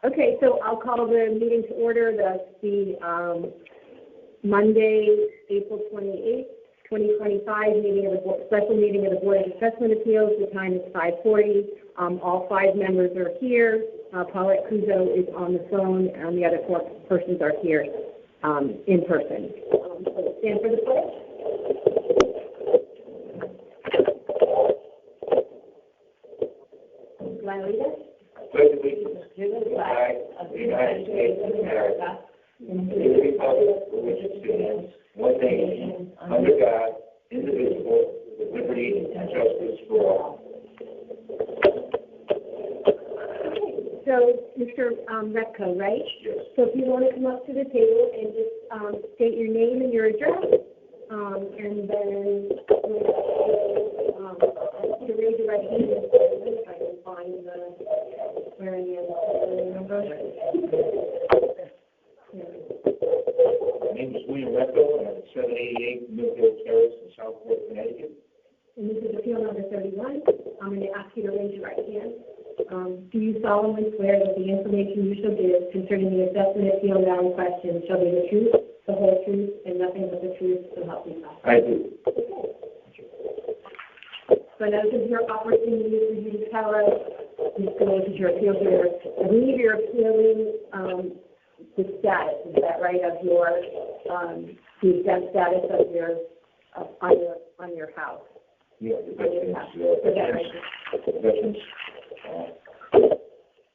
Okay, so I'll call the meeting to order. That's the Monday, April 28th, 2025 meeting of the special meeting of the Board of Assessment Appeals. The time is 5:40. All 5 members are here. Paulette Cuso is on the phone, and the other 4 persons are here in person. So stand for the pledge. Lolita? Pledge allegiance to the flag of the United States of America and to the republic for which it stands, one nation, under God, indivisible, with liberty and justice for all. So, Mr. Repko, right? Yes. So if you want to come up to the table and just state your name and your address, and then you raise your right hand if I can find the swearing in number. My name is William Repko, and I'm at 788 Mill Hill Terrace in Southport, Connecticut. And this is appeal number 31. I'm going to ask you to raise your right hand. Do you solemnly swear that the information you shall give concerning the assessment appeal now in question shall be the truth, the whole truth, and nothing but the truth, so help you God? I do. So now this is your opportunity for you to tell us, this is your appeal here. I believe you're appealing the status, is that right, of your, the exempt status of your, on your house? Yeah, the veterans.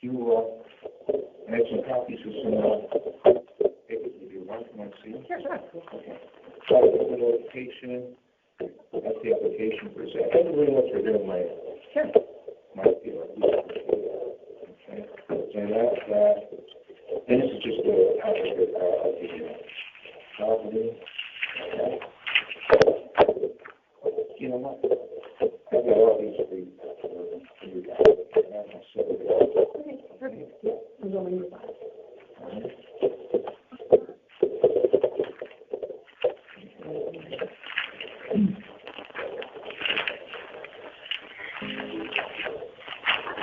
You have some copies of some papers with your wife, you want to see them? Sure. Okay. So the notification, that's the application per se. I don't really know what you're doing, my appeal. Okay. So that's and this is just the property. Okay. You know what? I've got all these for you. Okay, perfect. Yeah, I'm going to file.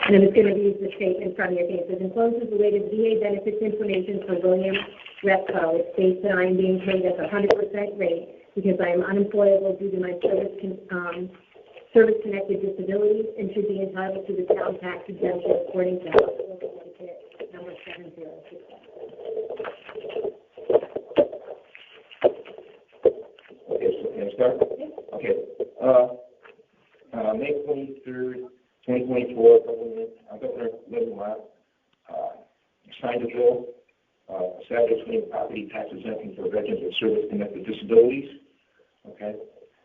And I'm just going to use the shape in front of your face. It encloses related VA benefits information for William Repko. It states that I am being paid at a 100% rate because I am unemployable due to my service-connected disabilities and should be entitled to the town tax exemption according to House Bill Connecticut number 706. Okay, so can I start? Okay. May 23rd, 2024, Governor Lynn Watt signed a bill establishing property tax exemption for veterans with service-connected disabilities. Okay.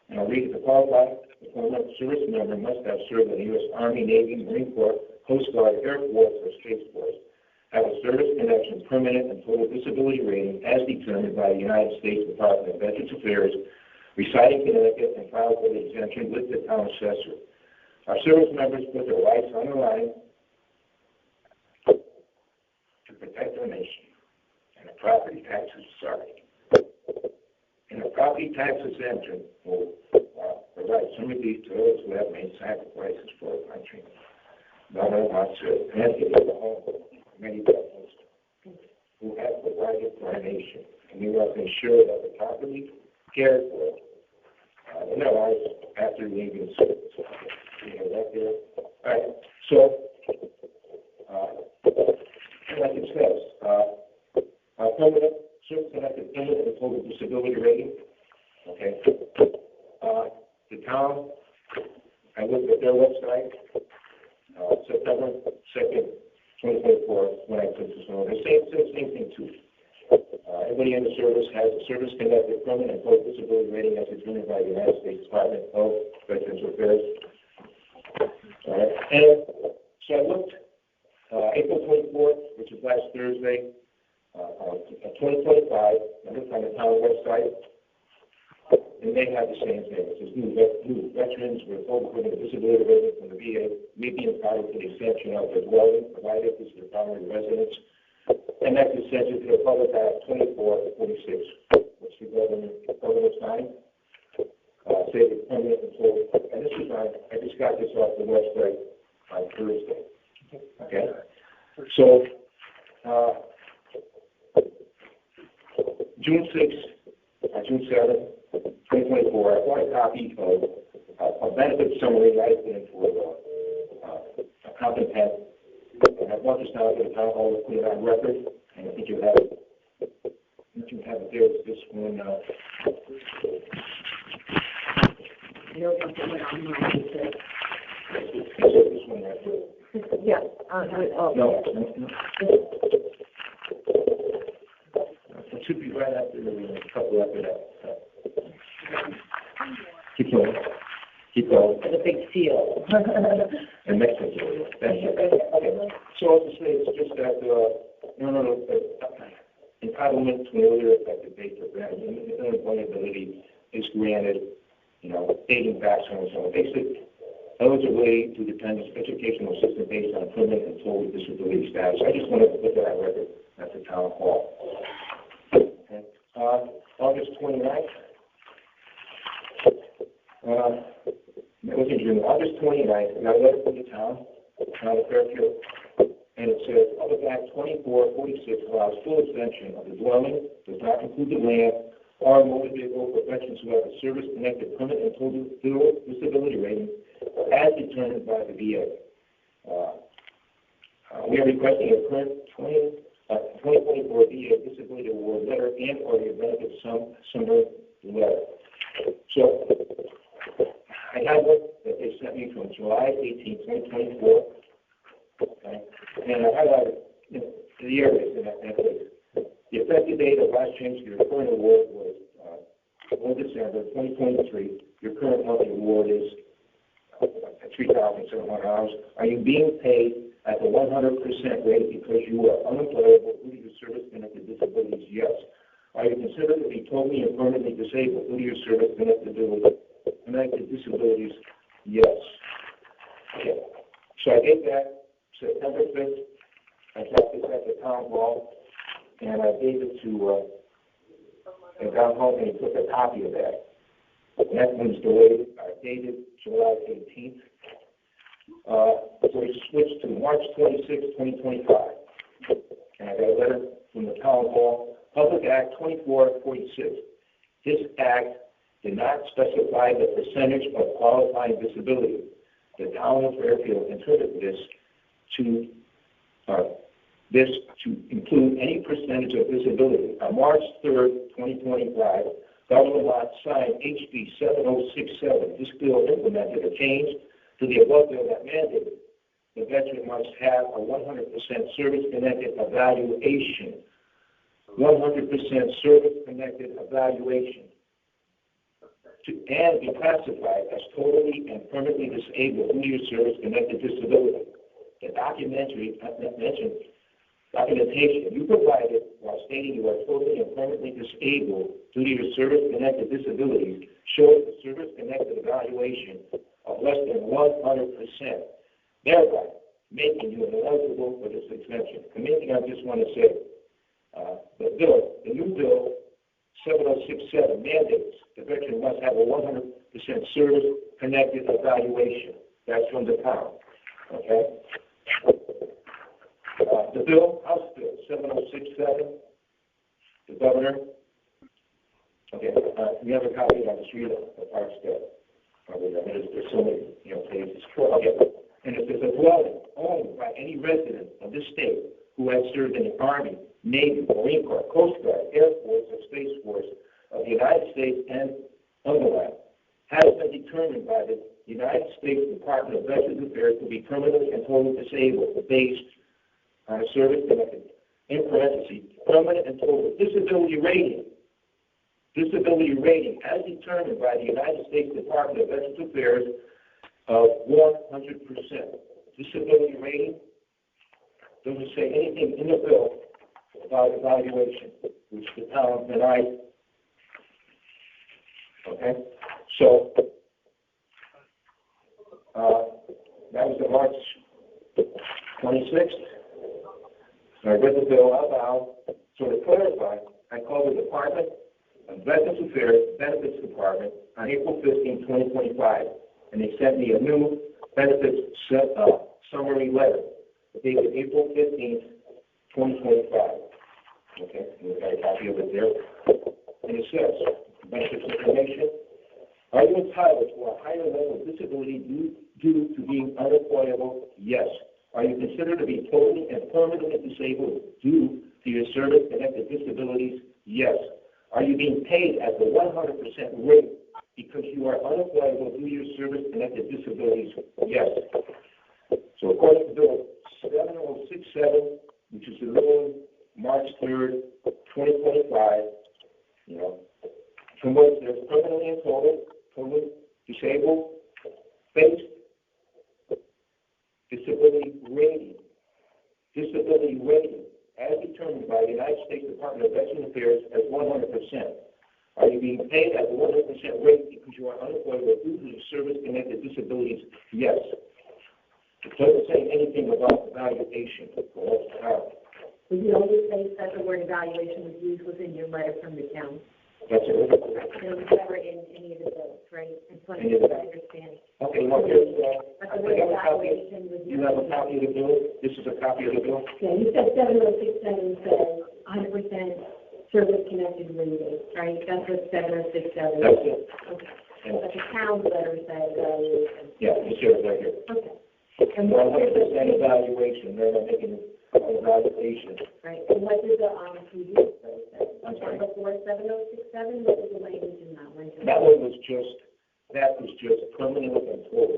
And I'll read it. To qualify, the former service member must have served in the U.S. Army, Navy, Marine Corps, Coast Guard, Air Force, or Space Force, have a service connection, permanent, and total disability rating as determined by the United States Department of Veterans Affairs, reside in Connecticut, and file for the exemption with the town assessor. Our service members put their lives on the line to protect our nation, and the property tax is sorry. And the property tax exemption will provide some relief to those who have made sacrifices for our country. Not only to Connecticut as a whole, many veterans who have provided for our nation, and we want to ensure that the property cared for in their lives after leaving service. You know that there? All right. So, like it says, permanent, service-connected permanent and total disability rating. Okay. The town, I looked at their website, September 2nd, 2024, when I took this one. They say the same thing too. Everybody in the service has a service-connected permanent and total disability rating as determined by the United States Department of Veterans Affairs. All right. And so I looked, April 24th, which is last Thursday, 2025, I looked on the town website, and they have the same thing. It says new veterans with total permanent disability rating from the VA may be entitled to the exemption of their dwelling, provided this is their primary residence. And that's essential to the public act 2446, which the governor signed. Say the permanent and total. And this is I just got this off the website on Thursday. Okay. So June 7th, 2024, I brought a copy of a benefit summary that I put in for a common pen. And I brought this down to the town hall to put it on record, and I think you have it. You have it there. It's this one. This one right here. Yeah. No. It should be right after the couple after that. Keep going. Keep going. The big seal. And next one. Thank you. Okay. So as I say, it's just that entitlement to an earlier effective date for granting unemployability is granted, dating back so and so. Basic eligibility to dependents educational assistance based on permanent and total disability status. I just wanted to put that on record at the town hall. Okay. August 29th. That was in June. August 29th, I got a letter from the town of Fairfield, and it says, Public Act 2446 allows full exemption of the dwelling, does not include the land, or motor vehicle for veterans who have a service-connected permanent and total disability rating as determined by the VA. We are requesting a current 2024 VA disability award letter and or the benefit summary letter. So I have one that they sent me from July 18, 2024. Okay. And I highlighted the areas in that place. The effective date of last change to your current award was 1 December 2023. Your current monthly award is $3,700. Are you being paid at the 100% rate because you are unemployable due to your service-connected disabilities? Yes. Are you considered to be totally and permanently disabled due to your service-connected disabilities? Yes. Okay. So I did that September 5th. I kept this at the town hall, and I gave it to the town hall, and he took a copy of that. And that one's delayed, dated July 18th. So we switched to March 26, 2025. And I got a letter from the town hall, Public Act 2446. This act did not specify the percentage of qualifying disability. The town of Fairfield interpreted this to include any percentage of disability. On March 3rd, 2025, Governor Watt signed HB 7067. This bill implemented a change to the above bill that mandated the veteran must have a 100% service-connected evaluation. 100% service-connected evaluation. And be classified as totally and permanently disabled due to your service-connected disability. The documentation you provided while stating you are totally and permanently disabled due to your service-connected disabilities shows a service-connected evaluation of less than 100%, thereby making you ineligible for this exemption. The main thing I just want to say, the new bill 7067 mandates the veteran must have a 100% service-connected evaluation. That's from the town. Okay? The bill, House Bill 7067, the governor. Okay, we have a copy on the street of Park Step. There's so many, pages. Okay, and if there's a dwelling owned by any resident of this state who has served in the Army, Navy, Marine Corps, Coast Guard, Air Force, or Space Force of the United States and underline, has been determined by the United States Department of Veterans Affairs to be permanently and totally disabled based on a service-connected, in parentheses, permanent and total disability rating as determined by the United States Department of Veterans Affairs of 100%. Disability rating doesn't say anything in the bill about evaluation, which the town denied. Okay? So, that was on March 26th. I read the bill out loud. So to clarify, I called the Department of Veterans Affairs Benefits Department on April 15, 2025, and they sent me a new benefits summary letter dated April 15, 2025. a higher level of disability due to being unemployable? Yes. Are you considered to be totally and permanently disabled due to your service-connected disabilities? Yes. Are you being paid at the 100% rate because you are unemployable due to your service-connected disabilities? Yes. So according to Bill 7067, which is enrolled March 3rd, 2025, from which there's permanently and totally disabled, based disability rating as determined by the United States Department of Veterans Affairs as 100%. Are you being paid at the 100% rate because you are unemployable due to service-connected disabilities? Yes. It doesn't say anything about evaluation. The only place that the word evaluation was used was in your letter from the town. That's it. It was never in any of the bills, right? And so I understand. Okay, well, here's, But the word evaluation was used. you have a copy of the bill? This is a copy of the bill? Yeah, you said 7067 says 100% service-connected rating, right? That's what 7067 That's it. Okay. But the town's letter says evaluation. Yeah, it's here, right here. Okay. And 100% evaluation, they're not making an evaluation. Right, and what did the previous bill say? I'm sorry? Before 7067, what was the language in that one? That was just permanent and total.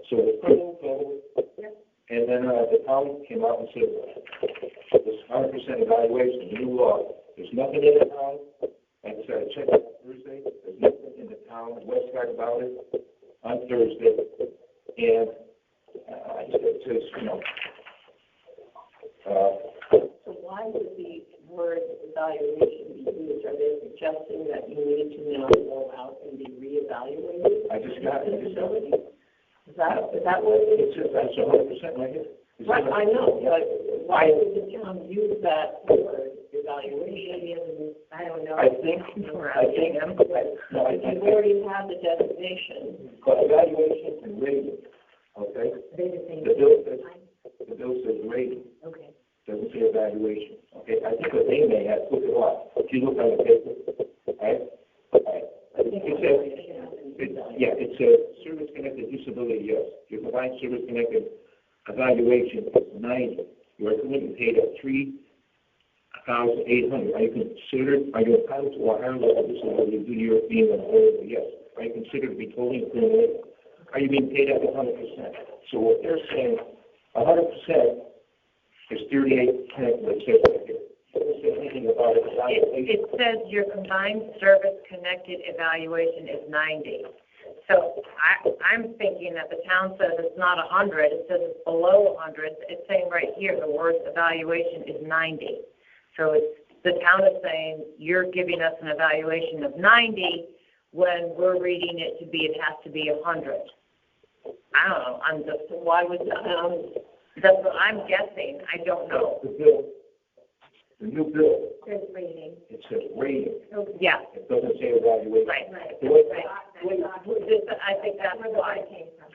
So the permanent total, and then the town came out and said, this 100% evaluation, new law, there's nothing in the town. Like I said, I checked it Thursday, there's nothing in the town website about it on Thursday. And it says, So why would the word evaluation be used? Are they suggesting that you need to now go out and be reevaluated? I just got it. Is that what it is? That's 100% right here. Right, I know, but why would the town use that word, evaluation? I don't know. I think, You already have the designation. But evaluation and rating, okay? They the same. The bill says rating, Okay. doesn't say evaluation, okay? I think that they may have put it off. If you look on the paper, right? I think it says service-connected disability, yes. Your combined service-connected evaluation is 90. You are currently paid at $3,800. Are you entitled to a higher level of disability due to your being unemployable? Yes. Are you considered to be totally included? Are you being paid at 100%? So what they're saying, 100% is 3810, what it says right here. It doesn't say anything about it. It says your combined service-connected evaluation is 90. So I'm thinking that the town says it's not 100, it says it's below 100. It's saying right here the word evaluation is 90. So the town is saying you're giving us an evaluation of 90 when we're reading it to be it has to be 100. I don't know. Why would that's what I'm guessing. I don't know. The new bill, It says rating. it says rating. Okay. Yeah. It doesn't say evaluation. Right. The way, I think that's why.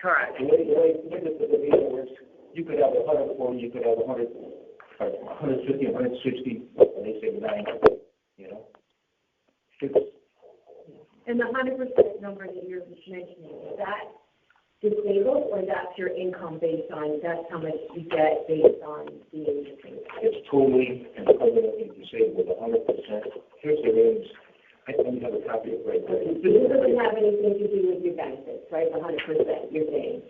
Correct. the way the meeting works, you could have 140, you could have 100, 150, 160, and they say 90, And the 100% number that you're mentioning, is that disabled or that's your income based on, that's how much you get based on the industry? It's totally and permanently disabled, 100%. Here's the range. I don't have a copy of it right there. This doesn't have anything to do with your benefits, right? The 100% you're saying.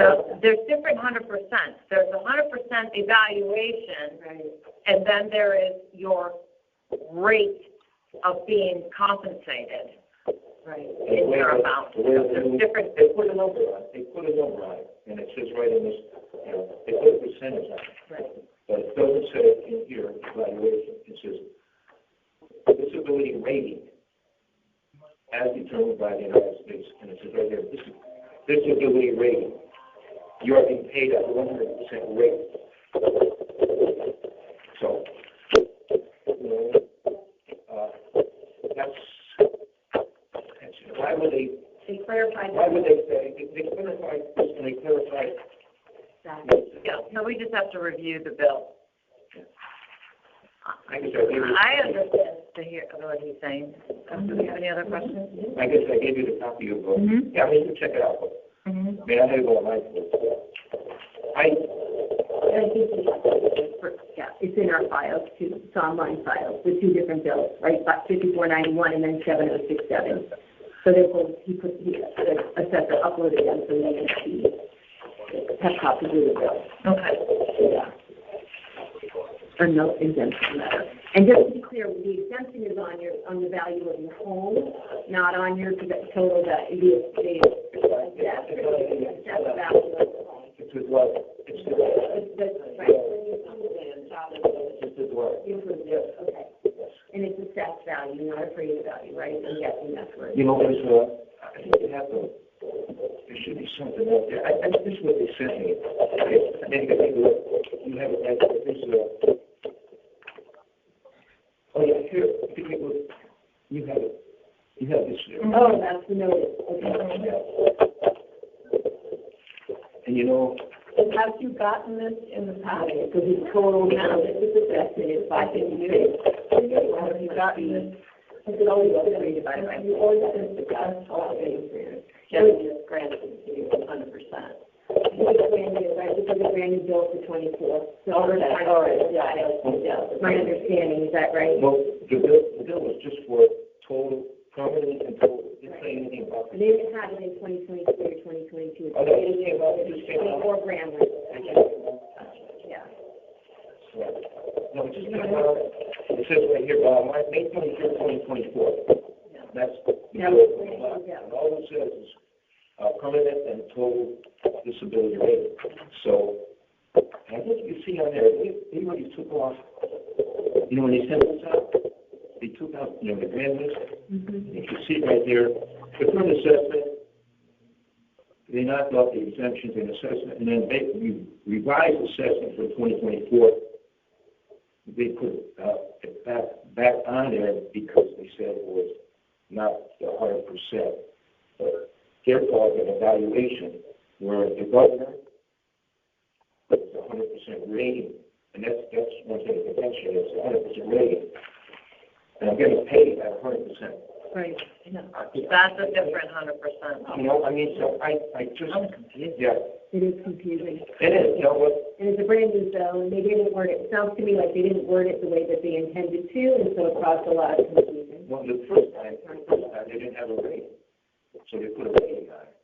So there's different 100%. There's a 100% evaluation, Right. and then there is your rate of being compensated Right. in your amount. So there's different. They put a number on it. And it says right in this, they put a percentage on it. Right. But it doesn't say in here evaluation. It says disability rating as determined by the United States. And it says right there, disability rating. You are being paid at 100% rate. So, why would they? They clarified Why would they say? They clarified this and they clarified. that. Yeah, so we just have to review the bill. I understand. I understand. to hear what he's saying. Do we have any other questions? I guess I gave you the copy of, Mhm. yeah, I mean, you can check it out. Mm-hmm. I mean, I had to go online for it. And I think it's in our files too, it's online files, the two different bills, right, 5491 and then 7067. So they're both, the assessor uploaded them, so they can see, have copies of the bill. Okay. Yeah. Or no exemption letter. And just to be clear, the exemption is on the value of your home, not on your total value, the assessed value of the home. It's as well. It's the Right. It's as well. Okay. And it's assessed value, not appraised value, right? I'm guessing that's where. You know, there's I think you have to, there should be something out there. This is what they sent me. I think you have it right there. This, oh yeah, here, I think it was, you have it. You have this there. Oh, that's the notice, okay. Yeah. And you know, And have you gotten this in the past? Because the total now that is assessed is 556. Have you gotten this? Has it always been divided by? You always sent the past just granted to you 100%. It's brand new, right? This is a brand new bill for 24. So All right, yeah. my understanding, is that right? well, the bill was just for total, permanent and total. It didn't say anything about They didn't have it in 2023 or 2022. Oh, no, it came out, it just came out. 24 grand. Yeah. No, it just came out. It says right here, May 23rd, 2024. That's, Yeah. and all it says is, permanent and total disability rate. So, I think you see on there, they already took off, you know, when they sent this out, they took out, you know, the grand list. Mm-hmm. You can see right there, the current assessment, they knocked off the exemptions and assessment, and then they revised assessment for 2024. They put it back on there because they said it was not 100%. But they're calling an evaluation where the governor puts 100% rating, and that's one thing the convention is 100% rating, and I'm getting paid at 100%. Right. That's a different 100%. You know, I mean, so I just, I'm confused. yeah, It is confusing. it is, you know what? And it's a brand new bill, and they didn't word it, it sounds to me like they didn't word it the way that they intended to, and so it caused a lot of confusion. Well, the first time, they didn't have a rating, so they put a rating on it,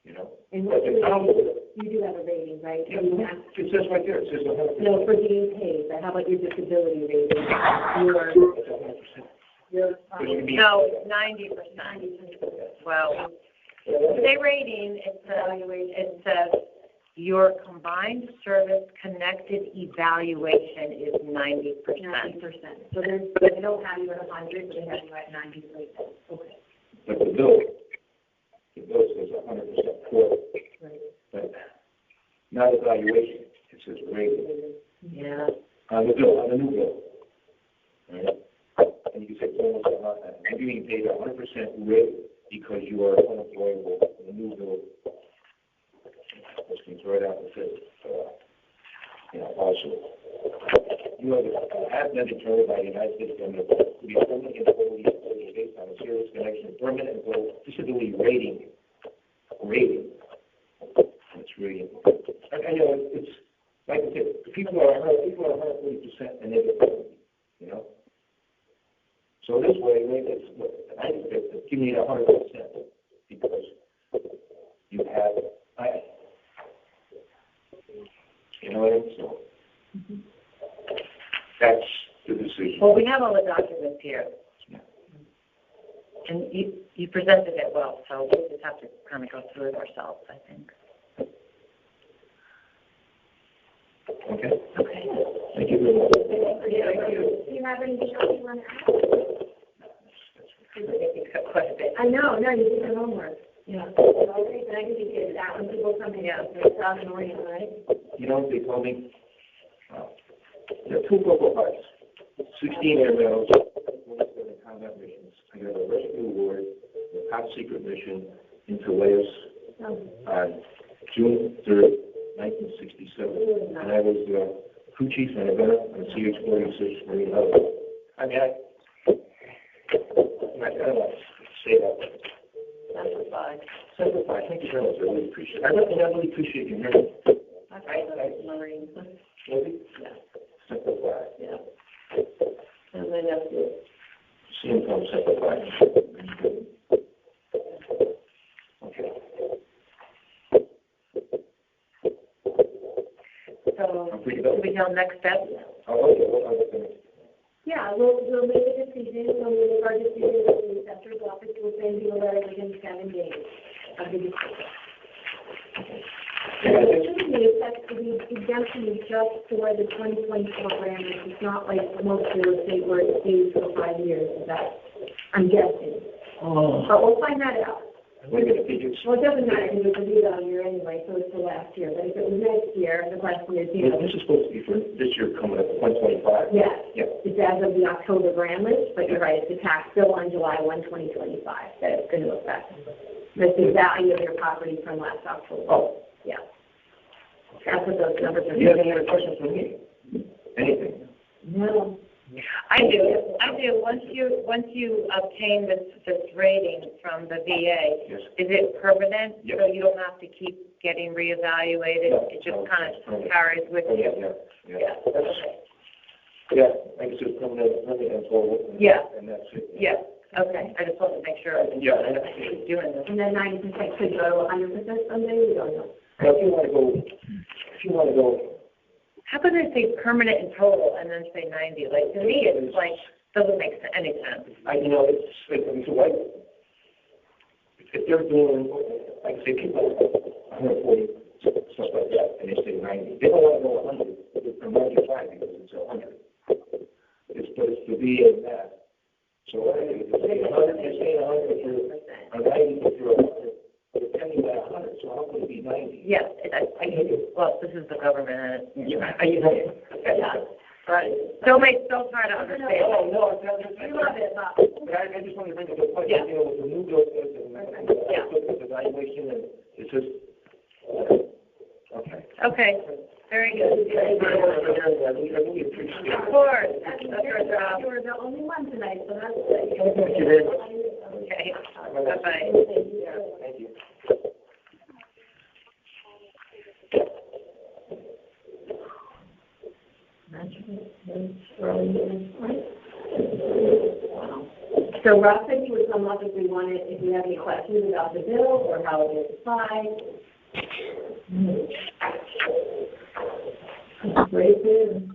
you know? And But what's the the town, rating? You do have a rating, right? yeah, You have- it says right there, it says 100%. No, for being paid, but how about your disability rating? It's 100%. Your, Because you mean- No, 90%. Well, say rating, it says your combined service connected evaluation is 90%. 90%. So they don't have you at 100, they have you at 90%. Okay. But the bill says 100% for it, Right. but not evaluation, it says rating. Yeah. On the bill, on the new bill. Right? And you can say, almost you're being paid 100% rate because you are unemployable in the new bill. This comes right out and says, you know, also, you have been determined by the United States government to be a permanent employee based on a service connection, permanent employee disability rating. It's rating. I know it's like I said, people are 140% and they're you know. So this way, I think it's giving you 100% because you have, you know what I mean? So that's the decision. Well, we have all the documents here. Yeah. And you presented it well, so we just have to kind of go through it ourselves, I think. Okay. Okay. Thank you very much. Do you have anything else you want to add? It's got quite a bit. I know, no, you did your homework. Yeah. Okay, then I can get that when people come in, it's out in Oregon, right? You know what they told me? There are 2 Purple Hearts, 16 air medals, 27 combat missions. I got a rescue award, the top secret mission into Laos on June 3rd, 1967. And I was crew chief and inventor on CH-46 Marine House. I mean, don't want to say that. Simplify. Simplify, thank you very much, I really appreciate it. I really appreciate you hearing. Marine. Maybe? Yeah, Simplify. yeah. And then that's it. Simplify. Okay. So, I'm free to go. we know next steps? Oh, okay, well, I'm gonna. Yeah, we'll make a decision, we'll make our decision with the assessor's office, we'll send you a letter within 7 days of the decision. And the exemption is just for the 2024 grant, it's not like most real estate where it stays for 5 years, that, I'm guessing. Oh. But we'll find that out. We're gonna figure. Well, it doesn't matter, because it's a reval year anyway, so it's the last year, but if it was next year, the question is, you know. This is supposed to be for this year coming up, 125. Yes, Yeah. it's as of the October grant list, but you're right, it's a tax bill on July 1, 2025 that it's going to affect. That's the value of your property from last October. Oh. Yeah. That's what those numbers are. Do you have any other questions for me? Anything? No. I do. Once you obtain this rating from the VA, Yes. is it permanent? Yes. So you don't have to keep getting reevaluated? No, It just no, kind it's of permanent. carries with you? Yeah. Yeah, like I said, permanent and total. Yeah. And that's it. Yeah, okay. I just wanted to make sure Yeah. you're doing this. And then 90% could go to 100% someday, we don't know. Now, if you want to go, How could they say permanent and total and then say 90? Like, to me, it's like, doesn't make any sense. it's like, if they're doing, like say people, 140, stuff like that, and they say 90, they don't want to go 100, they're multiplying because it's 100. But it's the VA math. So what I do, if they say 100, they say 100, if you're a 90, if you're 100, but depending on 100, so how could it be 90? Yes, I get it. Well, this is the government, and Yeah, yeah. right. Still try to understand. No, We love it, Bob. but I just wanted to bring up the point, Yeah. you know, with the new bill says, and Yeah. the evaluation, and it's just, okay. Okay, very good. Thank you very much for hearing that. I really appreciate Of it. course, that's our job. You were the only one tonight, so that's good. Thank you very much. Okay, Bye-bye. bye-bye. Thank you. So Rob said he would come up if we have any questions about the bill or how it is applied. Great, good.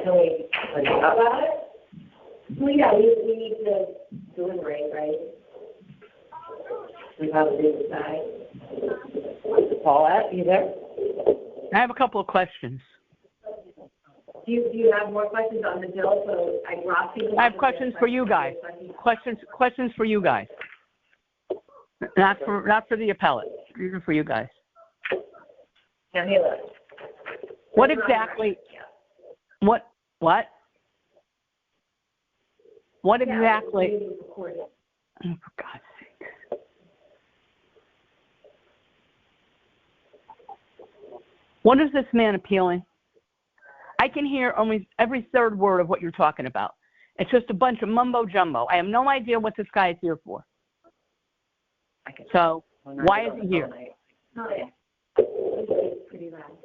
Can we, About it? Well, yeah, we need to deliberate, right? We probably decide. Paulette, you there? I have a couple of questions. Do you have more questions on the bill? So Rob. I have questions for you guys. Questions for you guys. Not for the appellate. These are for you guys. Now, he left. What exactly? What exactly? Oh, for God's sake. What is this man appealing? I can hear almost every third word of what you're talking about. It's just a bunch of mumbo jumbo. I have no idea what this guy is here for. So why is he here? Pretty loud.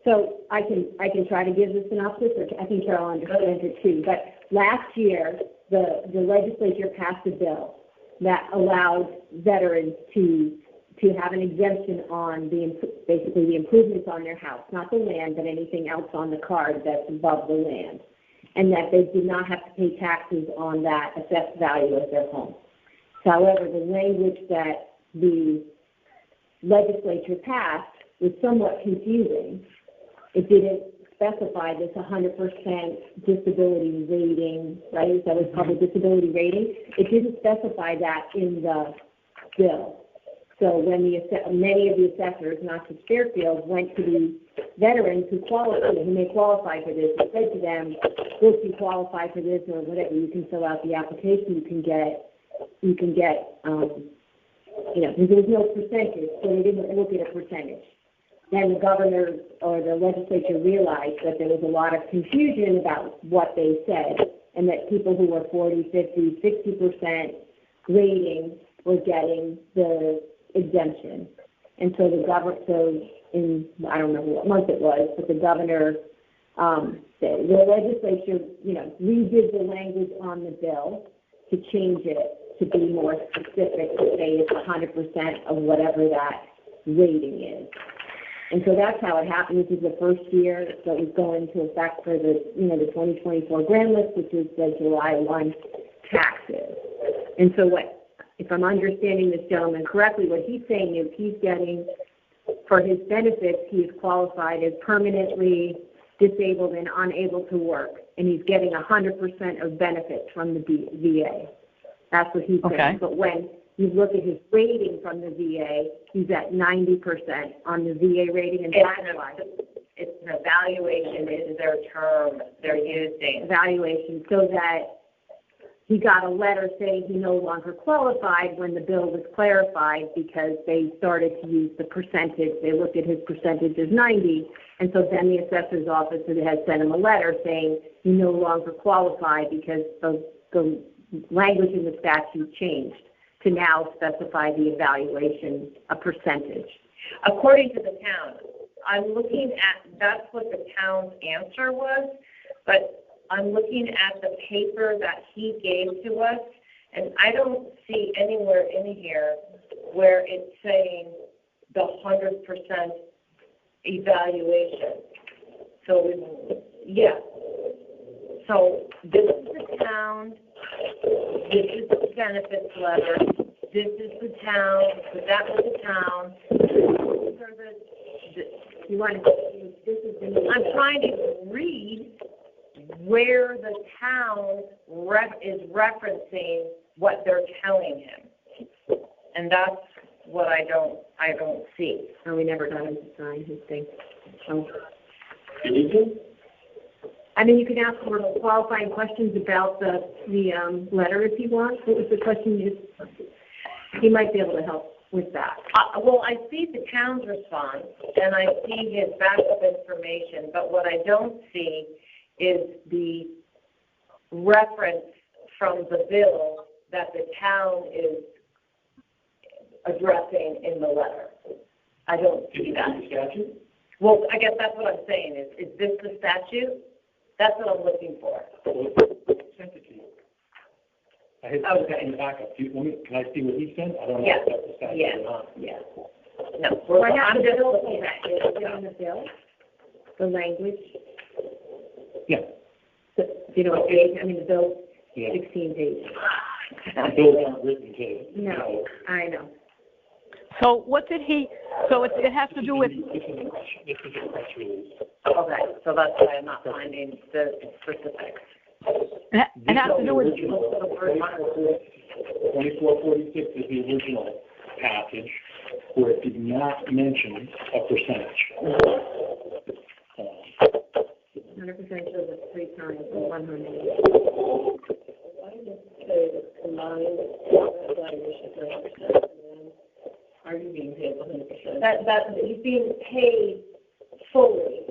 So I can try to give the synopsis, or I think Carol understands it too. But last year, the legislature passed a bill that allowed veterans to have an exemption on basically the improvements on their house, not the land, but anything else on the card that's above the land, and that they did not have to pay taxes on that assessed value of their home. However, the language that the legislature passed was somewhat confusing. It didn't specify this 100% disability rating, right? That was called a disability rating. It didn't specify that in the bill. So when many of the assessors, not just Fairfield, went to the veterans who may qualify for this, and said to them, "If you qualify for this or whatever, you can fill out the application. You can get, because there was no percentage, so they didn't look at a percentage. then the governor or the legislature realized that there was a lot of confusion about what they said, and that people who were 40, 50, 60% rating were getting the exemption. And so I don't know what month it was, but the governor, the legislature, redid the language on the bill to change it to be more specific, to say it's 100% of whatever that rating is. And so that's how it happened. This is the first year, so it's going into effect for the 2024 grand list, which is the July 1 taxes. And so if I'm understanding this gentleman correctly, what he's saying is he's getting, for his benefits, he is qualified as permanently disabled and unable to work, and he's getting 100% of benefits from the VA. That's what he's saying. Okay. But when you look at his rating from the VA, he's at 90% on the VA rating, and that's why. It's an evaluation is their term they're using. Evaluation, so that he got a letter saying he no longer qualified when the bill was clarified, because they started to use the percentage. They looked at his percentage as 90, and so then the assessor's office had sent him a letter saying he no longer qualified because the language in the statute changed to now specify the evaluation a percentage. According to the town, I'm looking at, that's what the town's answer was, but I'm looking at the paper that he gave to us, and I don't see anywhere in here where it's saying the 100% evaluation. So, yeah. So this is the town, this is the benefits letter, this is the town, but that was the town. I'm trying to read where the town is referencing what they're telling him, and that's what I don't see. Oh, we never got him to sign his thing. Oh. Can you do? I mean, you can ask more qualifying questions about the letter if you want. What was the question? He might be able to help with that. Well, I see the town's response, and I see his backup information, but what I don't see is the reference from the bill that the town is addressing in the letter. I don't see that. Did you see the statute? Well, I guess that's what I'm saying, is this the statute? That's what I'm looking for. Sent it to you. I had sent it in the backup. Can I see what he sent? I don't know if that's the statute or not. Yes. No, Why not I'm the just bill? looking at Is it in the bill? The language? Yeah. Do you know what page? I mean, the bill, Yeah. 16 pages. The bills aren't written to. No, I know. So it has to do with, This is a press release. Okay, so that's why I'm not finding the specifics. it has to do with, 2446 is the original package where it did not mention a percentage. 100% shows it 3 times, 100. Why did it say the combined evaluation for 100%, and then are you being paid 100%? That he's being paid fully.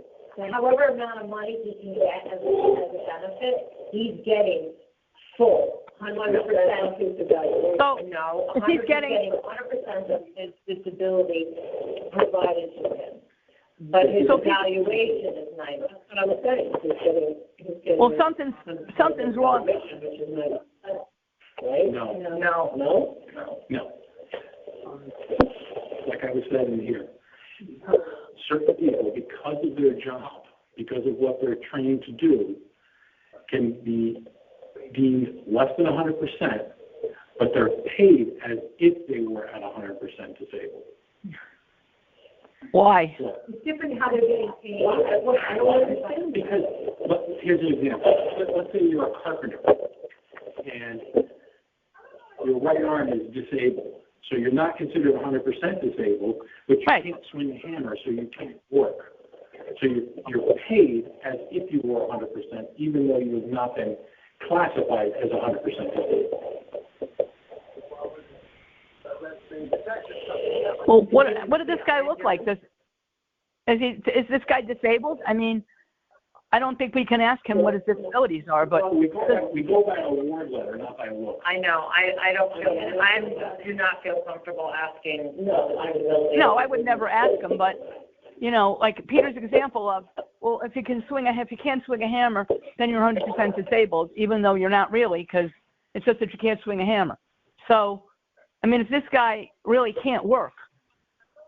However amount of money he can get as a benefit, he's getting full, 100% of his evaluation. So, No, if he's 100% getting- 100% of his disability provided to him. But his So- evaluation is 90. That's what I'm saying, he's getting. well, something's wrong. Which is 90%, right? No. No. No? No. Like I was saying here, certain people, because of their job, because of what they're trained to do, can be deemed less than 100%, but they're paid as if they were at 100% disabled. Why? It's different how they're getting paid. I don't understand. Because, here's an example. Let's say you're a carpenter, and your right arm is disabled. So you're not considered 100% disabled, but you Right. can't swing a hammer, so you can't work. So you're paid as if you were 100%, even though you have not been classified as 100% disabled. Well, what did this guy look like? Is this guy disabled? I mean, I don't think we can ask him what his disabilities are, but Well, we go by a award letter, not by look. I know, I don't feel, I do not feel comfortable asking. no, I would never ask him. But you know, like Peter's example of, well, if you can't swing a hammer, then you're 100% disabled, even though you're not really, because it's just that you can't swing a hammer. So, I mean, if this guy really can't work,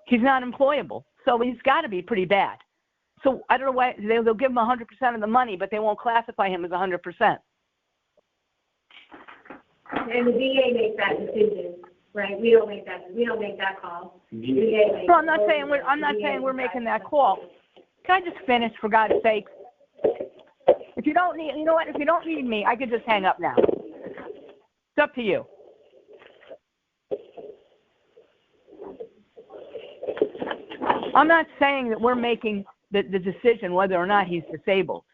he's not employable. So he's got to be pretty bad. So I don't know why they'll give him 100% of the money, but they won't classify him as 100%. And the VA makes that decision, right? We don't make that call. VA makes So I'm not saying we're making that call. Can I just finish, for God's sake? If you don't need, you know what? If you don't need me, I could just hang up now. It's up to you. I'm not saying that we're making the decision whether or not he's disabled.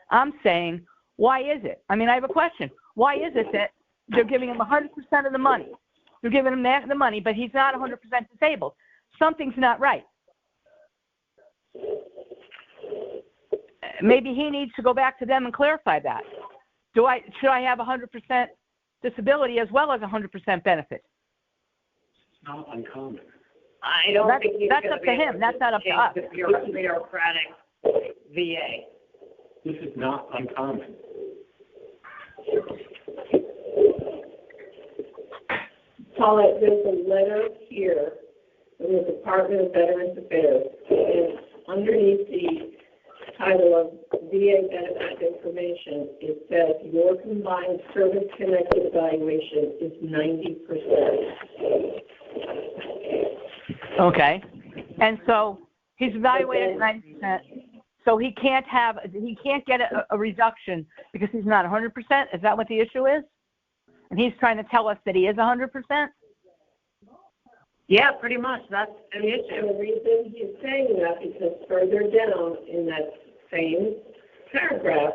I'm saying, why is it? I mean, I have a question. Why is it that they're giving him 100% of the money? They're giving him the money, but he's not 100% disabled. Something's not right. Maybe he needs to go back to them and clarify that. Should I have 100% disability as well as 100% benefit? It's not uncommon. I don't think he's that's gonna up be to able him. That's not up to us. change the bureaucratic VA. This is not uncommon. Paula, there's a letter here from the Department of Veterans Affairs, and underneath the title of VA benefits information, it says your combined service-connected evaluation is 90%. Okay. And so he's evaluated at 90%. So he can't get a reduction because he's not 100%. Is that what the issue is? And he's trying to tell us that he is 100%? Yeah, pretty much. That's the And issue. the reason he's saying that, because further down in that same paragraph,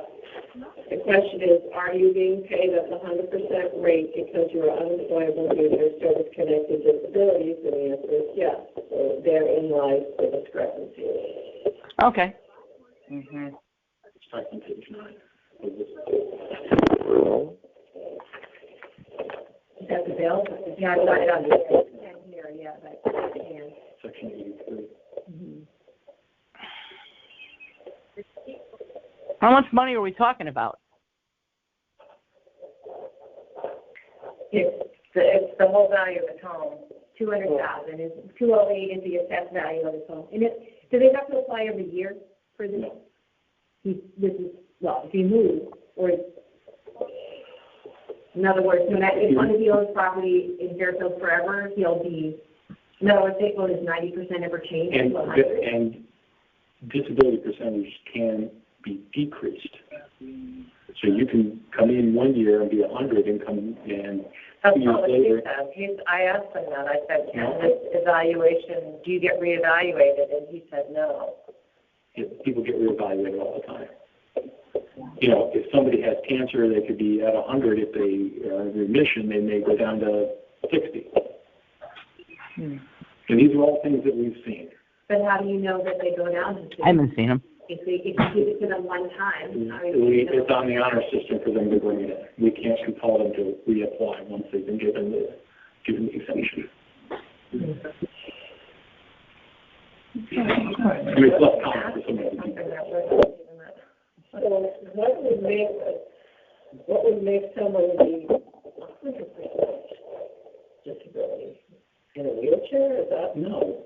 the question is, are you being paid at the 100% rate because you're unemployable due to service-connected disabilities? And the answer is yes. So therein lies the discrepancy. Okay. Mm-hmm. Start on page 9. Is that the bill? Yeah, I got it on the here, yeah, that's and. Section 83. How much money are we talking about? It's the whole value of the home. 200,000 is 208 is the assessed value of his home. And do they have to apply every year for this? No. If he moves, or in other words, no matter if one of he owns property in Fairfield forever, he'll be. In other words, take vote is 90% ever change to 100. And disability percentage can be decreased. So you can come in 1 year and be 100 and come in That's 2 years not what he later. said. I asked him that. I said, can this evaluation, do you get reevaluated? And he said no. People get reevaluated all the time. You know, if somebody has cancer, they could be at 100. If they are in remission, they may go down to 60. And these are all things that we've seen. But how do you know that they go down to 60? I haven't seen him. If you give it to them one time, how do you know? It's on the honor system for them to bring it in. We can't compel them to reapply once they've been given the exemption. I mean, it's less common for somebody to do that. So what would make someone be 100% disability? In a wheelchair? Is that? No.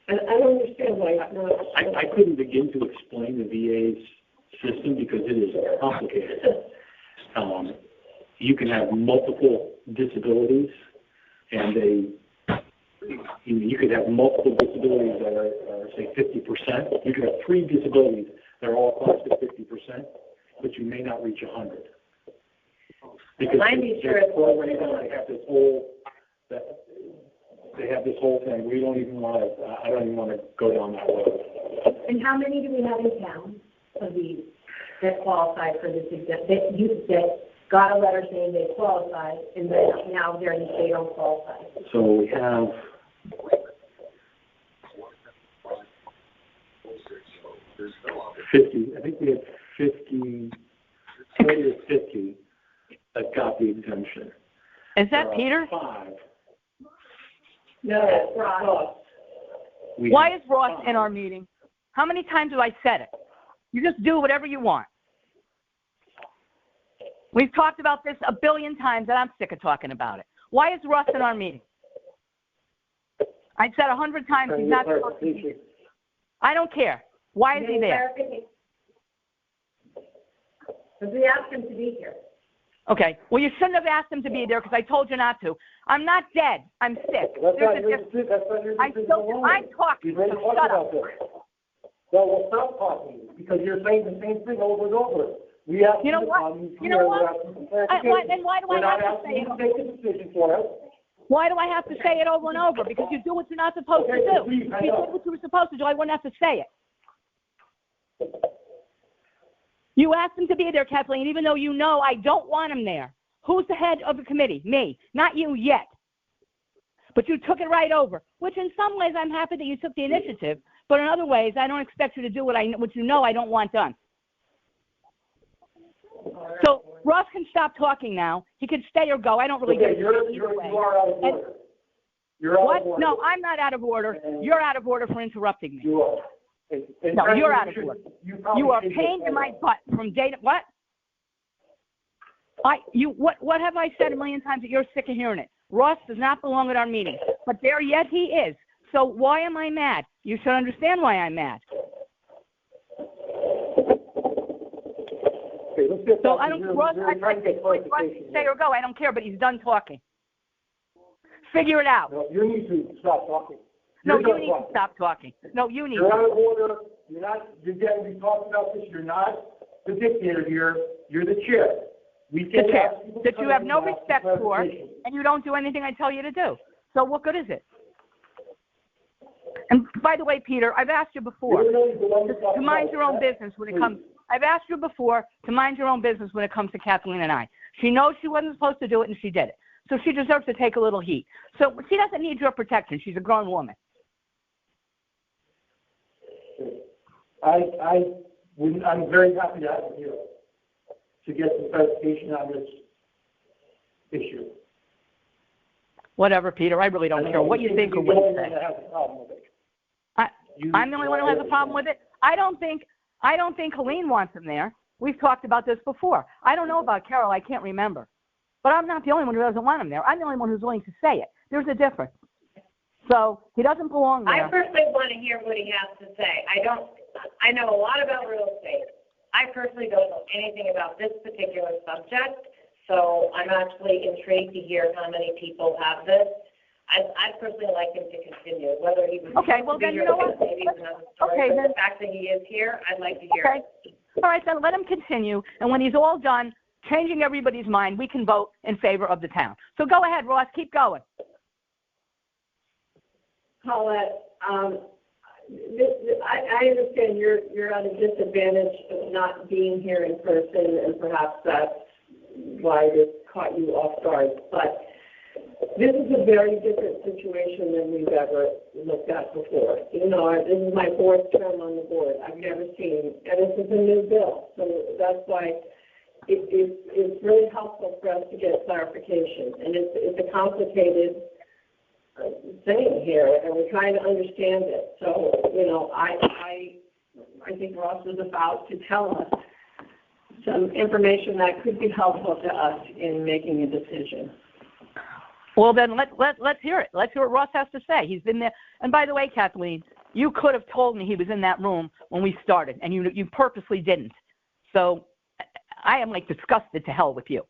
I don't understand why it's not. I couldn't begin to explain the VA's system because it is complicated. You can have multiple disabilities, and you could have multiple disabilities that are say 50%. You could have 3 disabilities that are all classed at 50%, but you may not reach 100. Because they have this whole thing. I don't even want to go down that road. And how many do we have in town of these that qualify for this that got a letter saying they qualify, and then now they don't qualify? So we have 50, I think we had 40 or 50 that got the exemption. Is that Peter? 5. No, that's Ross. We Why had is Ross 5. in our meeting? How many times have I said it? You just do whatever you want. We've talked about this a billion times, and I'm sick of talking about it. Why is Ross in our meeting? I said 100 times he's not supposed to be. I don't care. Why is he there? Because we asked him to be here. Okay. Well, you shouldn't have asked him to be there because I told you not to. I'm not dead. I'm sick. There's a difference. I'm talking, We've already so talked shut about up. this. Well, we'll stop talking, because you're saying the same thing over and over. We asked You know to what? come You know here, what? we're asking for clarification. And why do We're I not have to say asking it? you to make a decision for us. Why do I have to say it over and over? Because you do what you're not supposed to Okay, do. please, If I you know. did what you were supposed to do, I wouldn't have to say it. You asked him to be there, Kathleen, even though you know I don't want him there. Who's the head of the committee? Me. Not you yet. But you took it right over, which in some ways I'm happy that you took the initiative, but in other ways I don't expect you to do what you know I don't want done. So Ross can stop talking now. He can stay or go. I don't really Okay, give a shit either way. you are out of order. You're out What? of order. No, I'm not out of order. You're out of order for interrupting me. You are. And No, frankly, you're out of you order. should- probably You are a should pain get in my that. butt from day to what? What have I said a million times that you're sick of hearing it? Ross does not belong at our meeting, but there yet he is. So why am I mad? You should understand why I'm mad. Okay, let's get So back I to don't, Ross, I trying to get Ross clarification stay here. or go. I don't care, but he's done talking. Figure it out. No, you need to stop talking. No, You're you done need to talking. stop talking. No, you need You're to. out of order. You're not, again, we talked about this. You're not the dictator here. You're the chair. We The can chair ask people to that you come have in no and ask respect for, clarification. and you don't do anything I tell you to do. So what good is it? And by the way, Peter, I've asked you before You're really the one who's to talking mind about your own that. business when it comes. I've asked you before to mind your own business when it comes to Kathleen and I. She knows she wasn't supposed to do it, and she did it. So she deserves to take a little heat. So she doesn't need your protection. She's a grown woman. I'm very happy to have you here to get some clarification on this issue. Whatever, Peter. I really don't care what you think or what you say. I'm the only one who has a problem with it. I don't think Helene wants him there. We've talked about this before. I don't know about Carol. I can't remember. But I'm not the only one who doesn't want him there. I'm the only one who's willing to say it. There's a difference. So he doesn't belong there. I personally want to hear what he has to say. I know a lot about real estate. I personally don't know anything about this particular subject, so I'm actually intrigued to hear how many people have this. I'd personally like him to continue, whether he was Okay, well, supposed to be then here, you know what? maybe it's another story, Okay, but then- the fact that he is here, I'd like to hear Okay. it. All right, then let him continue. And when he's all done changing everybody's mind, we can vote in favor of the town. So go ahead, Ross. Keep going. Paulette, I understand you're at a disadvantage of not being here in person, and perhaps that's why this caught you off guard. But this is a very different situation than we've ever looked at before. You know, this is my 4th term on the board. I've never seen, and this is a new bill. So that's why it's really helpful for us to get clarification. And it's a complicated thing here, and we're trying to understand it. So, you know, I think Ross is about to tell us some information that could be helpful to us in making a decision. Well, then let's hear it. Let's hear what Ross has to say. He's been there. And by the way, Kathleen, you could have told me he was in that room when we started, and you purposely didn't. So I am, disgusted to hell with you.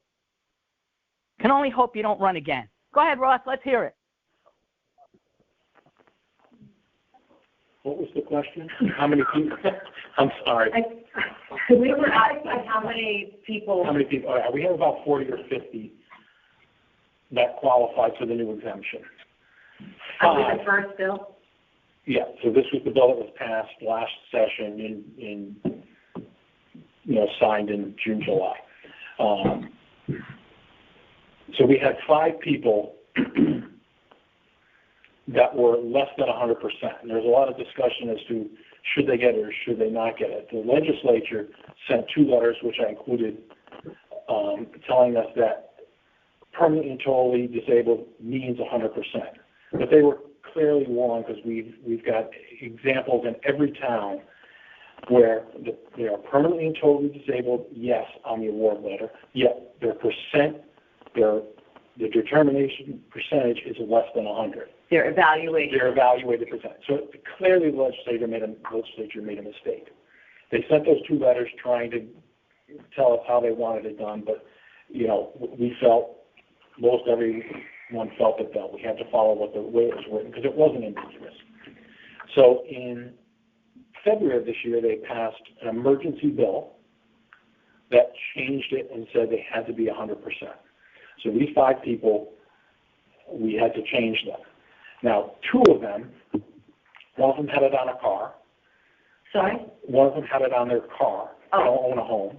Can only hope you don't run again. Go ahead, Ross. Let's hear it. What was the question? How many people? I'm sorry. We were asking how many people. How many people? We have about 40 or 50 that qualified for the new exemption. The first bill? Yeah, so this was the bill that was passed last session signed in June, July. So we had 5 people that were less than 100%. And there's a lot of discussion as to should they get it or should they not get it? The legislature sent 2 letters, which I included, telling us that permanently and totally disabled means 100%. But they were clearly wrong because we've got examples in every town where they are permanently and totally disabled, yes, on the award letter, yet their the determination percentage is less than 100. Their evaluation. Their evaluated percentage. So clearly the legislature made a mistake. They sent those 2 letters trying to tell us how they wanted it done, but, we felt, most everyone felt that we had to follow the way it was written because it wasn't ambiguous. So in February of this year, they passed an emergency bill that changed it and said they had to be 100%. So these 5 people, we had to change them. Now, 2 of them, one of them had it on a car. Sorry? One of them had it on their car. They don't own a home.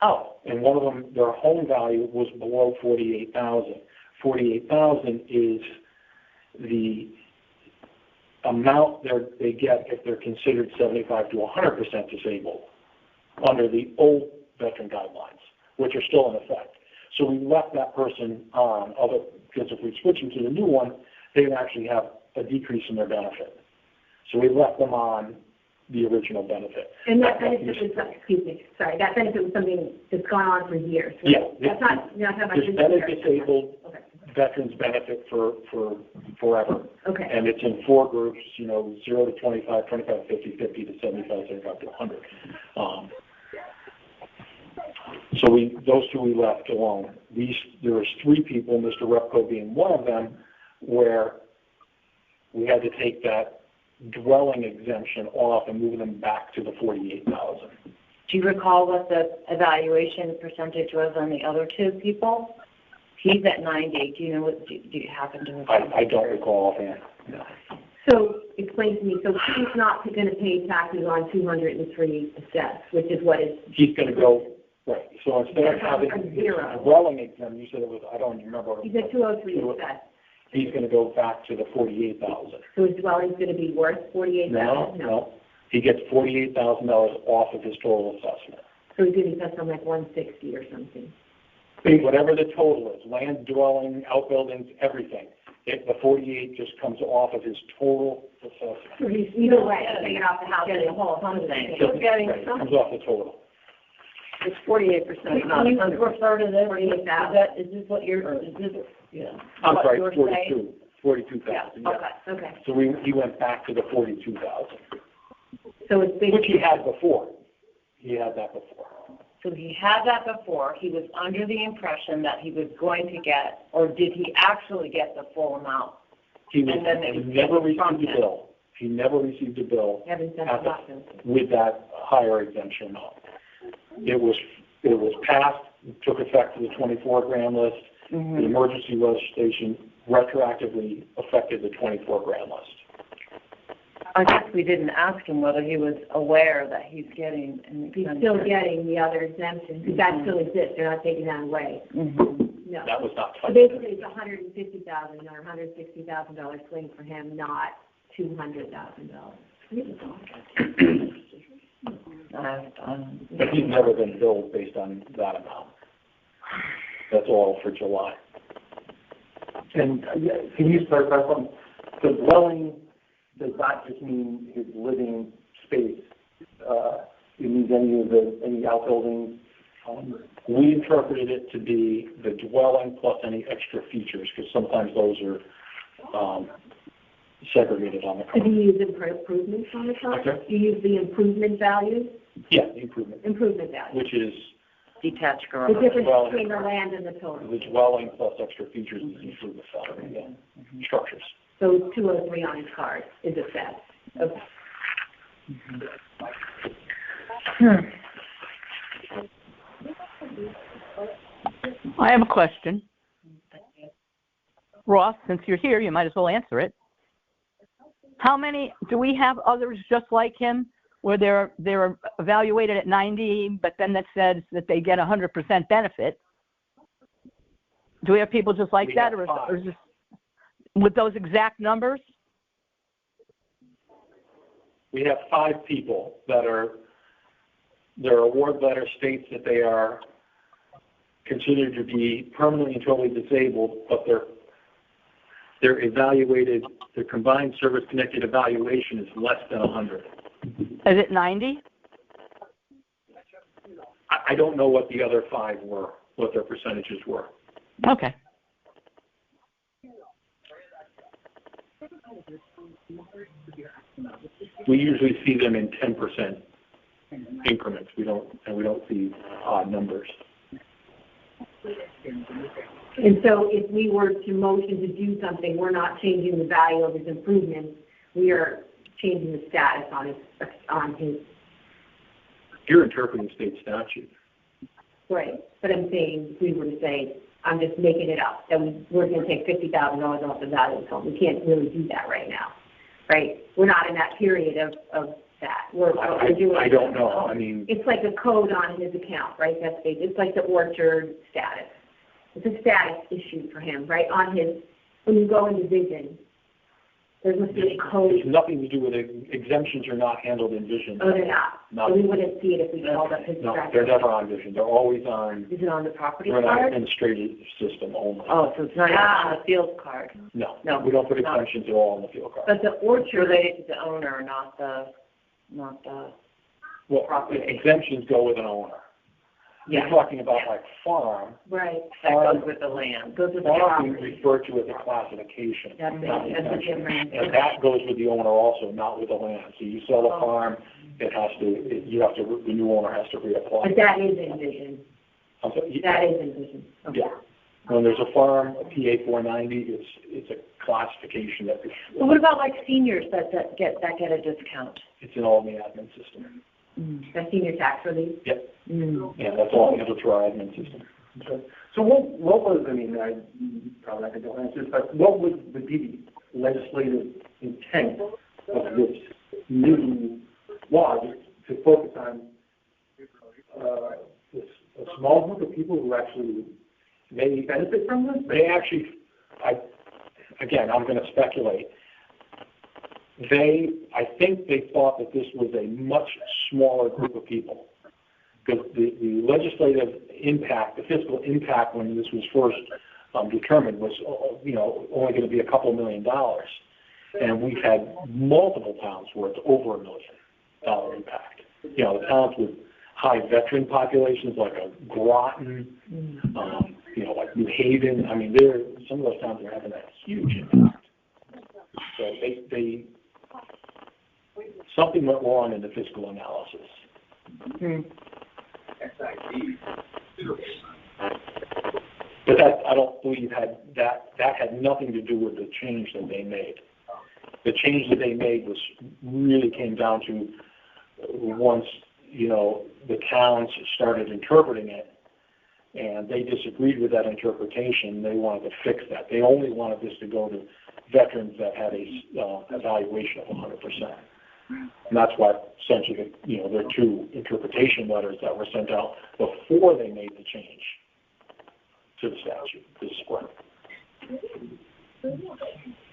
Oh. And one of them, their home value was below $48,000. $48,000 is the amount they get if they're considered 75 to 100% disabled under the old veteran guidelines, which are still in effect. So we left that person on, because if we switch them to the new one, they would actually have a decrease in their benefit. So we left them on the original benefit. And that benefit was, that benefit was something that's gone on for years. Right? Yeah. That's not talking about There's been a disabled veterans benefit for forever. Okay. And it's in 4 groups, 0 to 25, 25 to 50, 50 to 75, 75 to 100. So those 2 we left alone. There was 3 people, Mr. Repko being one of them, where we had to take that dwelling exemption off and move them back to the 48,000. Do you recall what the evaluation percentage was on the other 2 people? He's at 90. Do you know what? Do you happen to recall? I don't recall offhand. No. So explain to me. So he's not going to pay taxes on 203 assessed, which is what is. He's going to go right. So instead of having a dwelling exemption, you said it was. I don't remember. He's at 203 assessed. He's going to go back to the 48,000. So his dwelling's going to be worth 48,000? No. He gets $48,000 off of his total assessment. So he's going to be assessed on like 160 or something. Whatever the total is, land, dwelling, outbuildings, everything. The 48 just comes off of his total assessment. So he's either way, taking off the house and the whole something. We're getting It comes off the total. It's 48%, not 100%. Refer to this. 48,000. Is this what you're? Is this? Yeah. I'm sorry, What you were saying? 42,000. Yeah. Okay. So he went back to the 42,000, So it's basically. which he had before. He had that before. So he had that before. He was under the impression that he was going to get, or did he actually get the full amount? He And then it was never received from a him. bill. He never received a bill Haven't sent at it the- off. with that higher exemption amount. It was passed, took effect to the 24-grand list. The emergency legislation retroactively affected the 24-grand list. I guess we didn't ask him whether he was aware that he's getting an He's exemption. still getting the other exemption, because that still exists, they're not taking that away. No. That was not So touched. basically, it's $150,000 or $160,000 swing for him, not $200,000. But he's never been billed based on that amount. That's all for July. And can you clarify something? The dwelling does not just mean his living space. It means any outbuildings. We interpreted it to be the dwelling plus any extra features, because sometimes those are segregated on the Do card. you use improvements on the card? Okay. Do you use the improvement value? Yeah, the improvement, Improvement value. which is Detached The garage. difference Well- between the land and the total. the dwelling plus extra features is the improvement value, yeah, structures. So 203 on his card is assessed. Okay. I have a question. Ross, since you're here, you might as well answer it. How many, do we have others just like him where they're evaluated at 90, but then that says that they get 100% benefit? Do we have people just like We that, have or is this with those exact numbers? we have 5 people that their award letter states that they are considered to be permanently and totally disabled, but their evaluated, their combined service-connected evaluation is less than 100. Is it 90? I don't know what the other 5 were, what their percentages were. Okay. We usually see them in 10% increments. We don't see odd numbers. And so if we were to motion to do something, we're not changing the value of his improvements, we are changing the status on his. You're interpreting state statute. Right, but I'm saying, if we were to say, I'm just making it up, that we're going to take $50,000 off the value of his home. We can't really do that right now, right? We're not in that period of that. We're doing. I don't know. I mean, it's like a code on his account, right? It's like the orchard status. It's a status issue for him, right? On his, when you go into vision, there must be a code. it's nothing to do with it. Exemptions are not handled in vision. Oh, they're not. No. So we wouldn't see it if we called up his. No, they're never on vision. They're always on. Is it on the property We're an card? administrative system only. Oh, so it's not even on the field card. No, No. we don't put exemptions at all on the field card. But the orchard, Related to the owner, not the Well, property. exemptions go with an owner. You're talking about like farm. right, that goes with the land. goes with the Farm we property. refer to as a classification. That's not it, that's a exemption. different. And that goes with the owner also, not with the land. So you sell a farm, the new owner has to reapply. But that is in vision. I'm sorry, That is in vision. Okay. Yeah. When there's a farm, a PA 490, it's a classification that Well, what about like seniors that get a discount? it's in all the admin system. That's senior tax relief. Yep. Mm. Yeah, that's all handled through our admin system. Okay. So what was, I mean, I probably not going to answer this, but what would be the legislative intent of this new law to focus on a small group of people who actually may benefit from this? They actually, I'm going to speculate. I think they thought that this was a much smaller group of people. Because the legislative impact, the fiscal impact when this was first determined was, only going to be a couple $1 million. And we've had multiple towns where it's over $1 million impact. The towns with high veteran populations like a Groton, like New Haven. I mean, some of those towns are having a huge impact. So something went wrong in the fiscal analysis. But I don't believe that had nothing to do with the change that they made. The change that they made really came down to once, the towns started interpreting it, and they disagreed with that interpretation. They wanted to fix that. They only wanted this to go to veterans that had a evaluation of 100%. And that's why essentially, there are 2 interpretation letters that were sent out before they made the change to the statute this spring.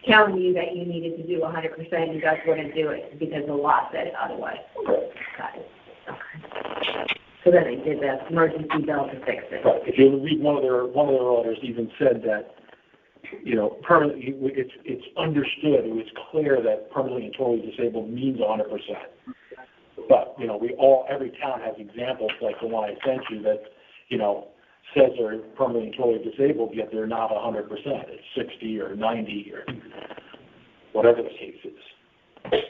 Telling you that you needed to do 100%, you guys wouldn't do it because the law said it otherwise. Got it. Okay. So then they did the emergency bill to fix it. Right. If you read one of their letters, even said that, permanently, it's understood, it was clear that permanently and totally disabled means 100%. But, every town has examples like the one I sent you that, says they're permanently and totally disabled, yet they're not 100%. It's 60 or 90 or whatever the case is.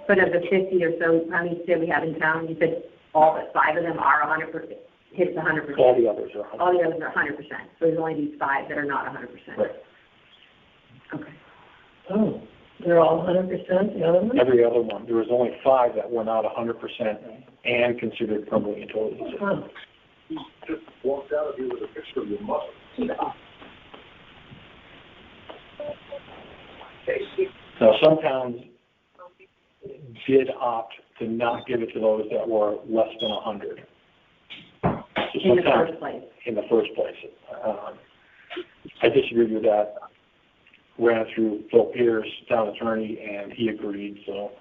But of the 50 or so, how many did we have in town? You said all but 5 of them are 100%, hits 100%. All the others are 100%. All the others are 100%. So there's only these 5 that are not 100%. Right. Okay. Oh, they're all 100%, the other ones? Every other one. There was only 5 that were not 100% and considered permanently and totally disabled. Just walked out of here with a picture of your mother. Now, some towns did opt to not give it to those that were less than 100. So In the first place. In the first place. I disagreed with that. Ran it through Phil Pierce, town attorney, and he agreed, so.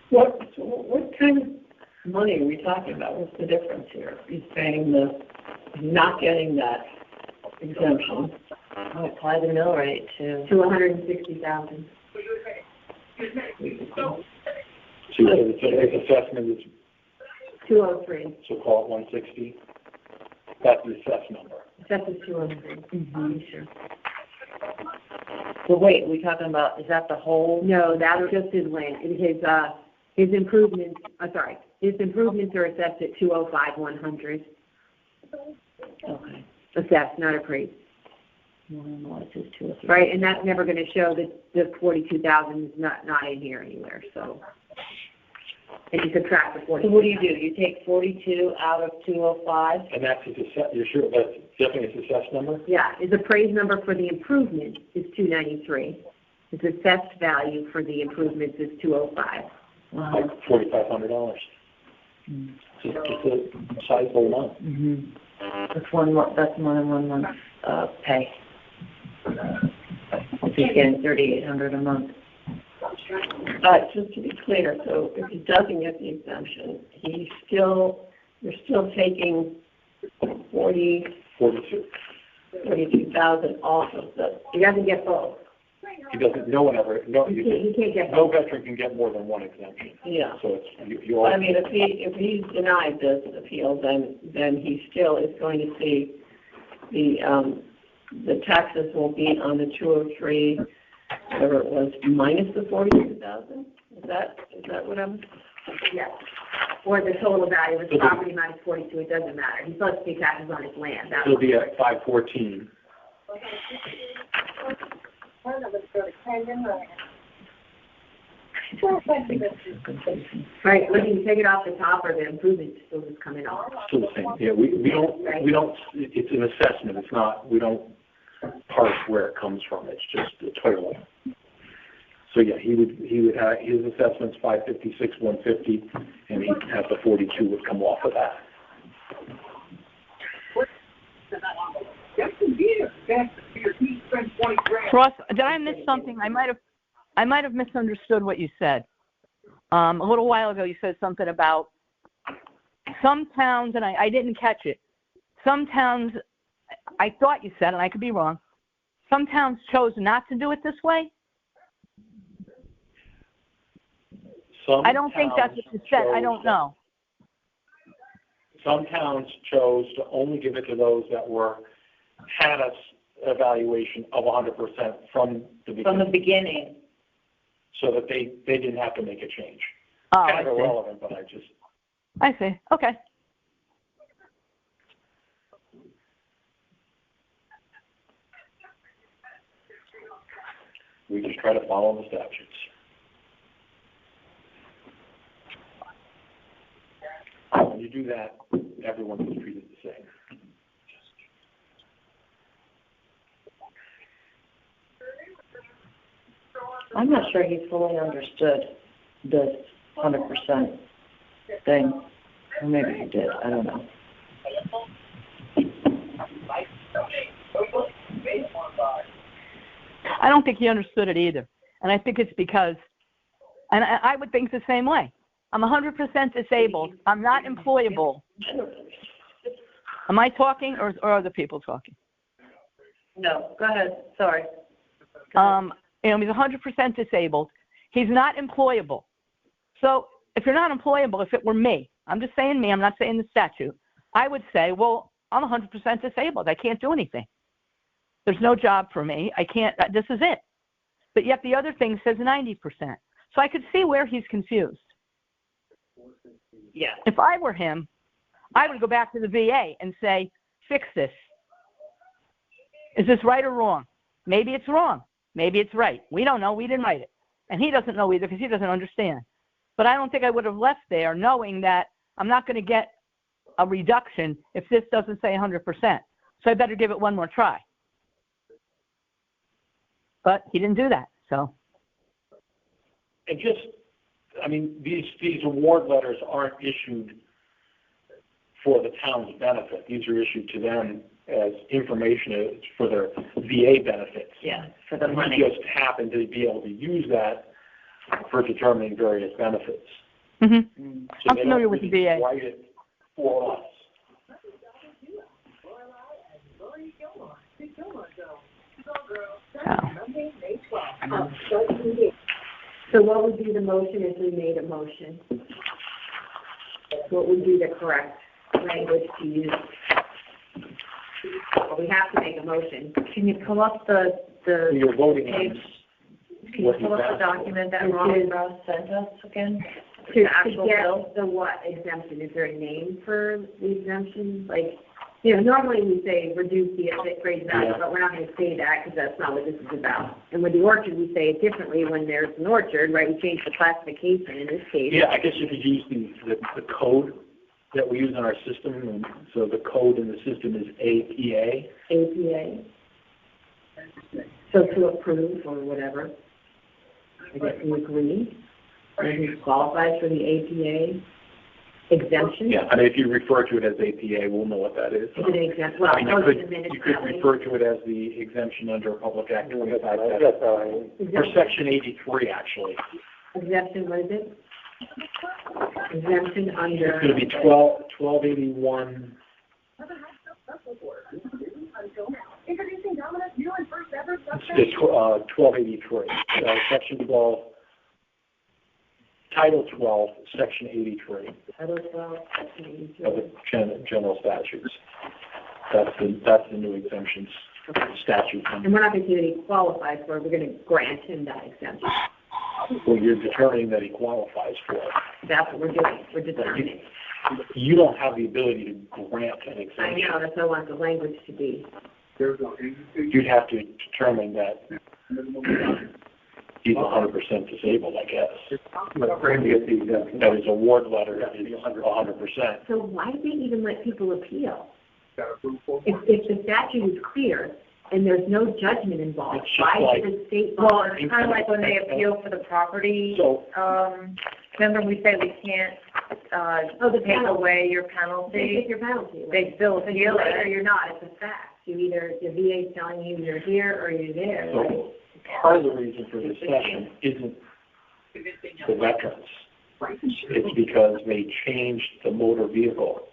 What kind of money are we talking about? What's the difference here? He's saying not getting that exemption. I'll apply the mill rate to. To 160,000. So his assessment is, 203. so call it 160. That's the assessed number. That's a 203. Mm-hmm, sure. So wait, we talking about, is that the whole? No, that's just his land, his improvements, his improvements are assessed at 205,100. Okay. Assessed, not appraised. Well, it says 203. Right, and that's never gonna show that the 42,000 is not in here anywhere, so. And you subtract the 40. So what do? You take 42 out of 205? And that's his you're sure that's definitely his assessed number? Yeah, his appraised number for the improvement is 293. His assessed value for the improvements is 205. Wow. Like $4,500. It's a sizable amount. Mm-hmm. That's more than 1 month's pay. If he's getting $3,800 a month. Just to be clear, so if he doesn't get the exemption, you're still taking 42. 42,000 off of the. He doesn't get both. He doesn't, He can't get no both. veteran can get more than one exemption. Yeah. So it's, you all. I mean, if he's denied this appeal, then he still is going to see the taxes will be on the 203, whatever it was, minus the 42,000? Is that what I'm? Yeah. Or the total value of his property minus 42, it doesn't matter. He's supposed to pay taxes on his land. That's It'll be at 514. right, whether you take it off the top or the improvements still just coming off. Still the same. Yeah, we don't, it's an assessment. It's not, we don't parse where it comes from. It's just the total. So yeah, he would have, his assessment's 556, 150, and he'd have the 42 would come off of that. Ross, did I miss something? I might have misunderstood what you said. A little while ago, you said something about some towns, and I didn't catch it. Some towns, I thought you said, and I could be wrong, some towns chose not to do it this way? I don't think that's what you said. I don't know. Some towns chose to only give it to those that had a evaluation of 100% from the beginning. From the beginning. So that they didn't have to make a change. Oh, Kind of I see. irrelevant, but I see. Okay. we just try to follow the statutes. When you do that, everyone is treated the same. I'm not sure he fully understood this 100% thing. Or maybe he did. I don't know. I don't think he understood it either. And I think it's because, and I would think the same way. I'm 100% disabled. I'm not employable. Am I talking or are other people talking? No, go ahead. Sorry. He's 100% disabled. He's not employable. So if you're not employable, if it were me, I'm just saying me, I'm not saying the statute, I would say, well, I'm 100% disabled. I can't do anything. There's no job for me. I can't, this is it. But yet the other thing says 90%. So I could see where he's confused. Yeah. If I were him, I would go back to the VA and say, fix this. Is this right or wrong? Maybe it's wrong. Maybe it's right. We don't know. We didn't write it. And he doesn't know either because he doesn't understand. But I don't think I would have left there knowing that I'm not going to get a reduction if this doesn't say 100%. So I better give it one more try. But he didn't do that, so. And just, I mean, these award letters aren't issued for the town's benefit. These are issued to them as information for their VA benefits. Yeah, for the We money. just happen to be able to use that for determining various benefits. hmm So I'm they familiar don't with the really VA. write it for us. Oh. So what would be the motion if we made a motion? What would be the correct language to use? Well, we have to make a motion. Can you pull up the You're voting on page? Can you what pull you've up the asked for. document that Ron Ross sent us again? To actual get bill? the what exemption? Is there a name for the exemption? Like, you know, normally we say reduce the appraised value, Yeah. but we're not going to say that because that's not what this is about. And with the orchard, we say it differently when there's an orchard, right? We change the classification in this case. Yeah, I guess you could use the code that we use in our system, and so the code in the system is APA. APA. So to approve or whatever. I guess we agree. Who qualifies for the APA exemption? Yeah, I mean, if you refer to it as APA, we'll know what that is. Is it exempt? Well, I mean, those are the minutes you could that way. refer to it as the exemption under Public Act 25, or Exemption- Section 83, actually. Exemption, what is it? Exemption under. It's going to be 1281. It's 1283, Section 12, Title 12, Section 83 Title 12, Section of 83. the general statutes. That's the new exemptions statute. And we're not going to see that he qualifies for it, we're going to grant him that exemption. Well, you're determining that he qualifies for it. That's what we're doing, we're determining. You don't have the ability to grant an I exemption. know, that's what I want the language to be. You'd have to determine that he's 100% disabled, I guess. But for him to get the exemption. That his award letter is 100%. So why do they even let people appeal? If the statute is clear and there's no judgment involved, It's just why like- should the state? Well, it's kind of like when they appeal for the property. So- Remember we said we can't, the take penalty. away your They take penalty? your penalty. They still If appeal you're there or it. you're not, it's a fact. You either, the VA's telling you you're here or you're there, right? So part of the reason for this session isn't the veterans. It's because they changed the motor vehicle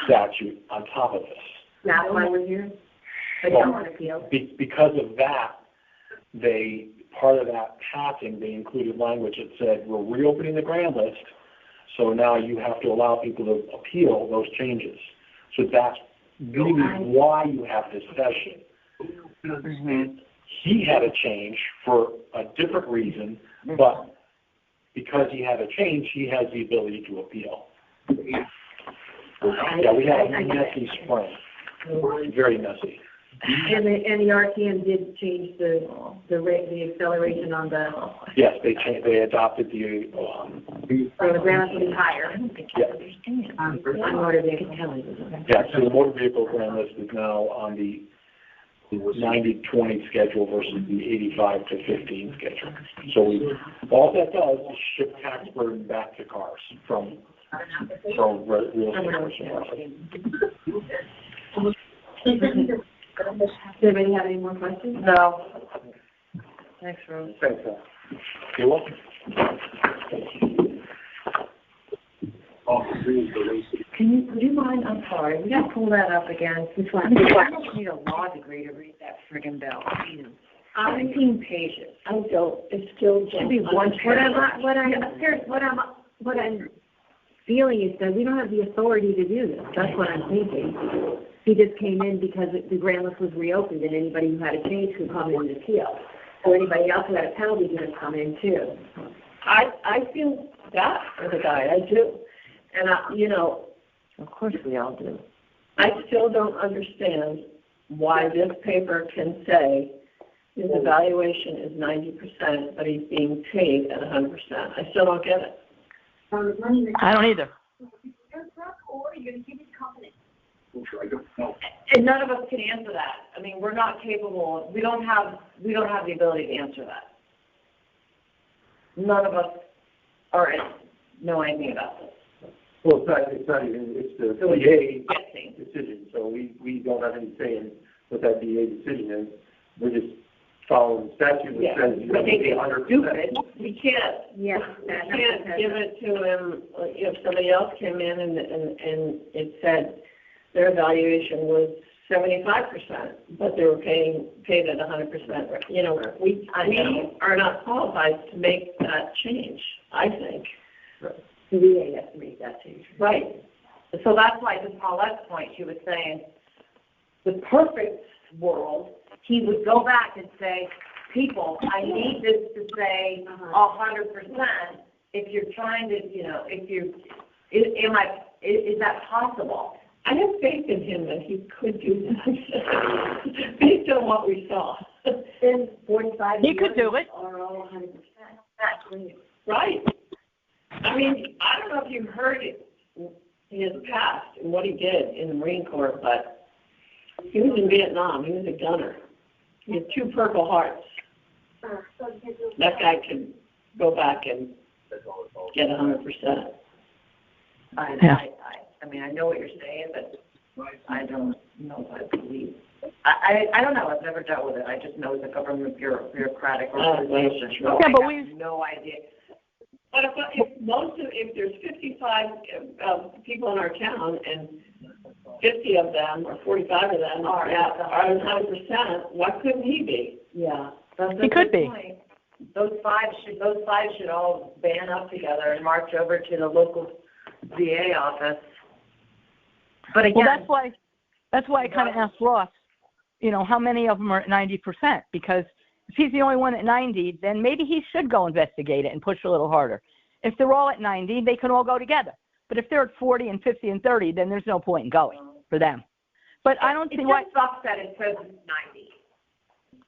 statute on top of this. That's why we're here. But you don't want to appeal. Because of that, part of that passing, they included language that said, we're reopening the grand list, so now you have to allow people to appeal those changes. So that's really why you have this session. He had a change for a different reason, but because he had a change, he has the ability to appeal. Yeah, we had a messy spring, very messy. And the RTM did change the rate, the acceleration on the, Yes, they adopted the, so the ground will be higher. yeah. On motor vehicle. Yeah, so the motor vehicle grand list is now on the 90-20 schedule versus the 85-15 schedule. So all that does is shift tax burden back to cars from real estate commercial property. Does anybody have any more questions? No. Thanks, Rose. Thanks, Al. You're welcome. Would you mind, I'm sorry, would you pull that up again? Which one? I need a law degree to read that friggin' bill. 17 pages. I don't, it's still. Should be one paragraph. What I'm feeling is that we don't have the authority to do this. That's what I'm thinking. He just came in because the grand list was reopened and anybody who had a change could come in and appeal. So anybody else who had a penalty could have come in too. I feel bad for the guy, I do. And, Of course we all do. I still don't understand why this paper can say his evaluation is 90%, but he's being paid at 100%. I still don't get it. I don't either. And none of us can answer that. I mean, we're not capable, we don't have the ability to answer that. None of us know anything about this. Well, it's not even, it's the So it's VA guessing. decision, so we don't have any say in what that VA decision is. We're just following statute, which Yeah, says you but have to they pay can 100%. do it. We can't, Yes. we can't give it to him, if somebody else came in and it said their evaluation was 75%, but they were paid at 100%. You know, we are not qualified to make that change, I think. The VA has to make that change. Right. So that's why, to Paulette's point, she was saying, the perfect world, he would go back and say, people, I need this to say 100%. If you're trying to, you know, is that possible? I have faith in him that he could do that, based on what we saw. Then 45 He could do it. are all 100%. Right. I mean, I don't know if you've heard it in his past and what he did in the Marine Corps, but he was in Vietnam. He was a gunner. He had 2 Purple Hearts. That guy could go back and get 100%. I mean, I know what you're saying, but I don't know if I believe. I don't know. I've never dealt with it. I just know it's a government bureaucratic organization. So Yeah, but I we- have no idea. But if there's 55 people in our town and 50 of them or 45 of them are at 100%, why couldn't he be? Yeah. He could be. Point. Those five should all band up together and march over to the local VA office. But again, Well, that's why I kind of asked Ross, you know, how many of them are at 90%? Because if he's the only one at 90, then maybe he should go investigate it and push a little harder. If they're all at 90, they can all go together. But if they're at 40 and 50 and 30, then there's no point in going for them. But I don't see why. It just sucks that it says 90.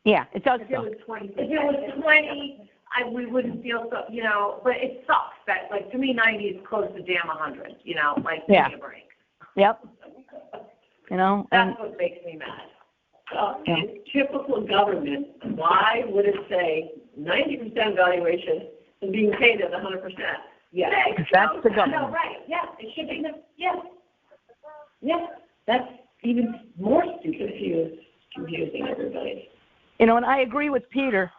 Yeah, it does If it suck. was 20. If it was 20, we wouldn't feel so, you know, but it sucks that, like, to me, 90 is close to damn 100, you know, like, give me a break. Yep. You know, and That's what makes me mad. In typical government, why would it say 90% valuation and being paid at 100%? Yeah. that's the No, government. right, yeah, it should be yeah, that's even more stupid. Confusing everybody. You know, and I agree with Peter.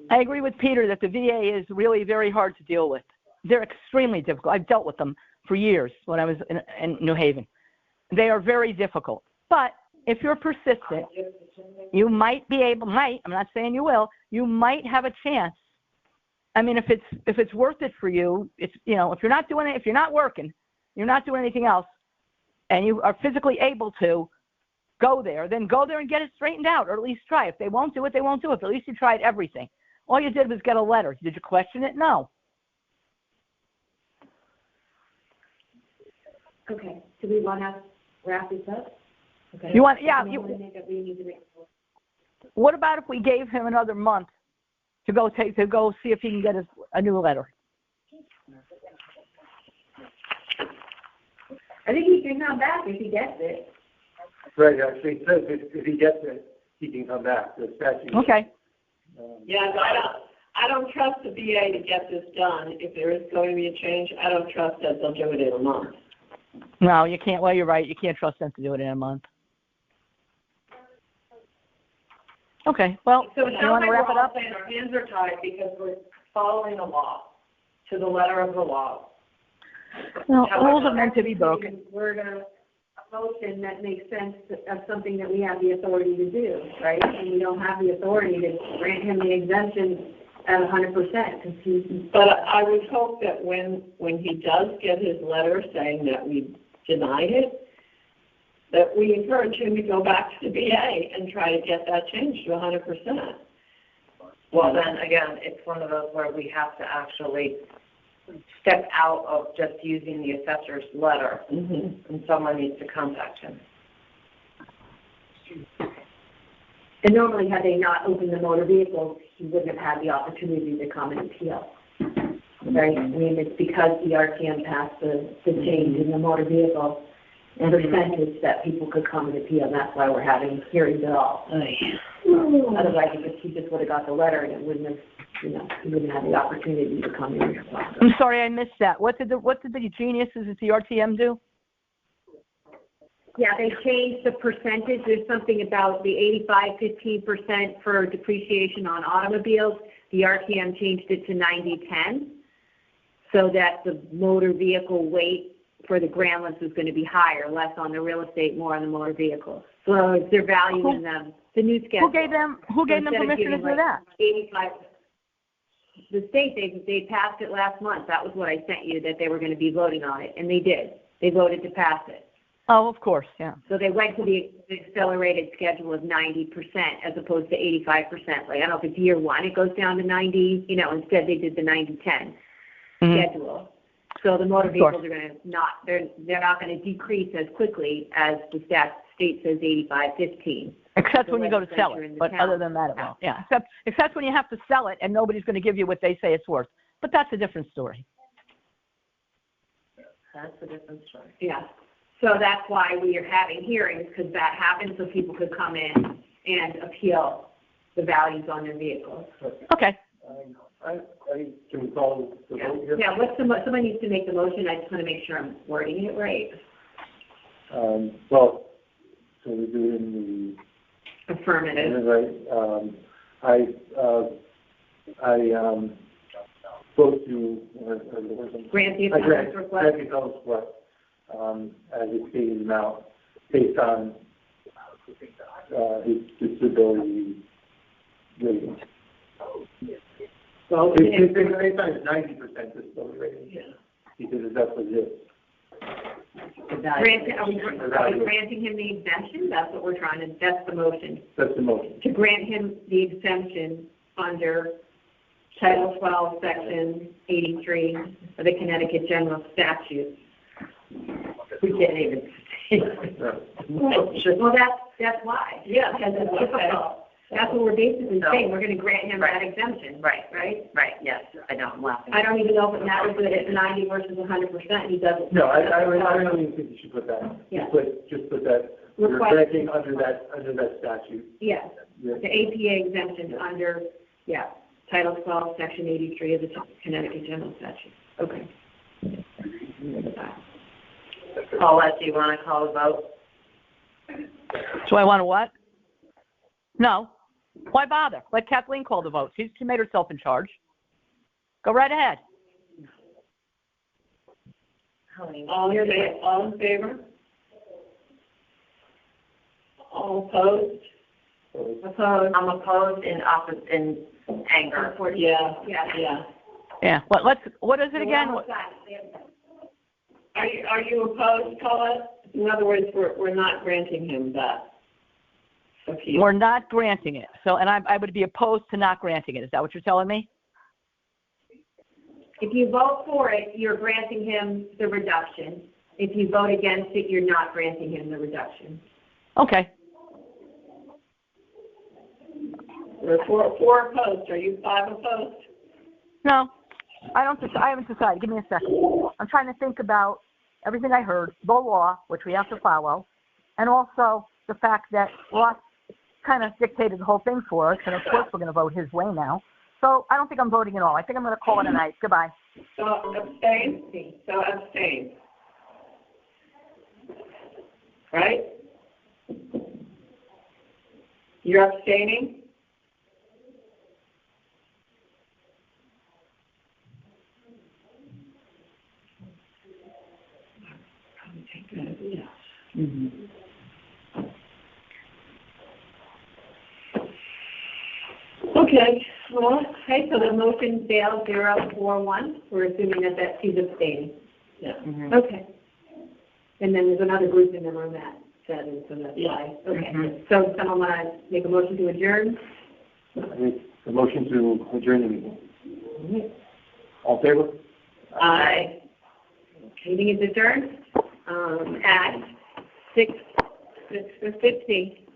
I agree with Peter that the VA is really very hard to deal with. They're extremely difficult. I've dealt with them for years when I was in New Haven. They are very difficult. But if you're persistent, you might be able, I'm not saying you will, you might have a chance. I mean, if it's worth it for you, it's, you know, if you're not doing it, if you're not working, you're not doing anything else, and you are physically able to go there, then go there and get it straightened out, or at least try. If they won't do it, they won't do it. But at least you tried everything. All you did was get a letter. Did you question it? No. Okay, do we want to wrap this up? Okay. You want, yeah. We need to make. What about if we gave him another month to go see if he can get a new letter? I think he can come back if he gets it. Right, actually, it says if he gets it, he can come back, the statute. Okay. Yeah, I don't trust the VA to get this done. If there is going to be a change, I don't trust that they'll do it in a month. No, you can't. Well, you're right. You can't trust them to do it in a month. Okay. Well, So it you sounds want like to we're wrap it all up? saying our hands are tied because we're following the law, to the letter of the law. No, rules are meant to be broken. We're going to a motion that makes sense of something that we have the authority to do, right? And we don't have the authority to grant him the exemption at 100% because he's. But I would hope that when he does get his letter saying that we denied it, that we encourage him to go back to the VA and try to get that changed to 100%. Well, then, again, it's one of those where we have to actually step out of just using the assessor's letter, and someone needs to contact him. And normally, had they not opened the motor vehicle, he wouldn't have had the opportunity to come and appeal. Right? I mean, it's because the RTM passed the change in the motor vehicle percentage that people could come and appeal. And that's why we're having hearings at all. Otherwise, he just would have got the letter and it wouldn't have you know, you wouldn't have the opportunity to come in and talk. I'm sorry, I missed that. What did the geniuses at the RTM do? Yeah, they changed the percentage. There's something about the 85-15% for depreciation on automobiles. The RTM changed it to 90-10, so that the motor vehicle weight for the Grandlands is going to be higher, less on the real estate, more on the motor vehicle. So they're valuing them. The new schedule. Who gave them permission to do that? 85. The state, they passed it last month. That was what I sent you, that they were going to be voting on it, and they did. They voted to pass it. Oh, of course, yeah. So they went to the accelerated schedule of 90% as opposed to 85%. Like, I don't know if it's year one, it goes down to 90, you know, instead they did the 90-10 schedule. So the motor vehicles are going to they're not going to decrease as quickly as the state says 85-15. Except when you go to sell it, but other than that, it won't. Yeah, except when you have to sell it and nobody's going to give you what they say it's worth. But that's a different story. That's a different story. Yeah. So that's why we are having hearings, because that happens, so people could come in and appeal the values on their vehicles. Okay. Can we call the vote here? Yeah, somebody needs to make the motion. I just want to make sure I'm wording it right. Well, so we do it in Affirmative. the, right, I vote to, Grant the I grant appellant's request. the appellant's request, as a stated amount, based on, his disability rating. Well, It's based on his 90% disability rating. Yeah. Because that's what it is. Are we granting him the exemption? That's what we're trying to, that's the motion. That's the motion. To grant him the exemption under Title 12, Section 83 of the Connecticut General Statutes. We can't even say Well, that's why. Yeah, Because it's difficult. That's what we're basically saying. We're going to grant him that exemption. Right, right? yes, I know, I'm laughing. I don't even know if it matters that it's 90 versus 100%. He doesn't. No, I don't even think you should put that. Yeah. Just put that, you're Request. granting under that statute. Yes, Yeah. the APA exemption under, Title 12, Section 83 of the Connecticut General Statute. Okay. Paulette, do you want to call a vote? Do I want to what? No. Why bother? Let Kathleen call the vote. She made herself in charge. Go right ahead. All in favor? All opposed? Opposed? I'm opposed in anger. Yeah. Yeah. What is it again? Are you opposed, Paulette? In other words, we're not granting him that appeal. We're not granting it. So, and I would be opposed to not granting it. Is that what you're telling me? If you vote for it, you're granting him the reduction. If you vote against it, you're not granting him the reduction. Okay. We're four opposed. Are you 5 opposed? No, I haven't decided. Give me a second. I'm trying to think about everything I heard, the law, which we have to follow, and also the fact that Ross kind of dictated the whole thing for us, and of course we're going to vote his way now. So I don't think I'm voting at all. I think I'm going to call it a night. Goodbye. So abstain. Right? You're abstaining? Okay, well, Okay, so the motion failed 0-4-1. We're assuming that he's abstaining. yeah. Okay. And then there's another group in the room that said, and so that's why. Okay. So someone want to make a motion to adjourn? I make a motion to adjourn the meeting. All in favor? Aye. Meeting is adjourned at 6:50.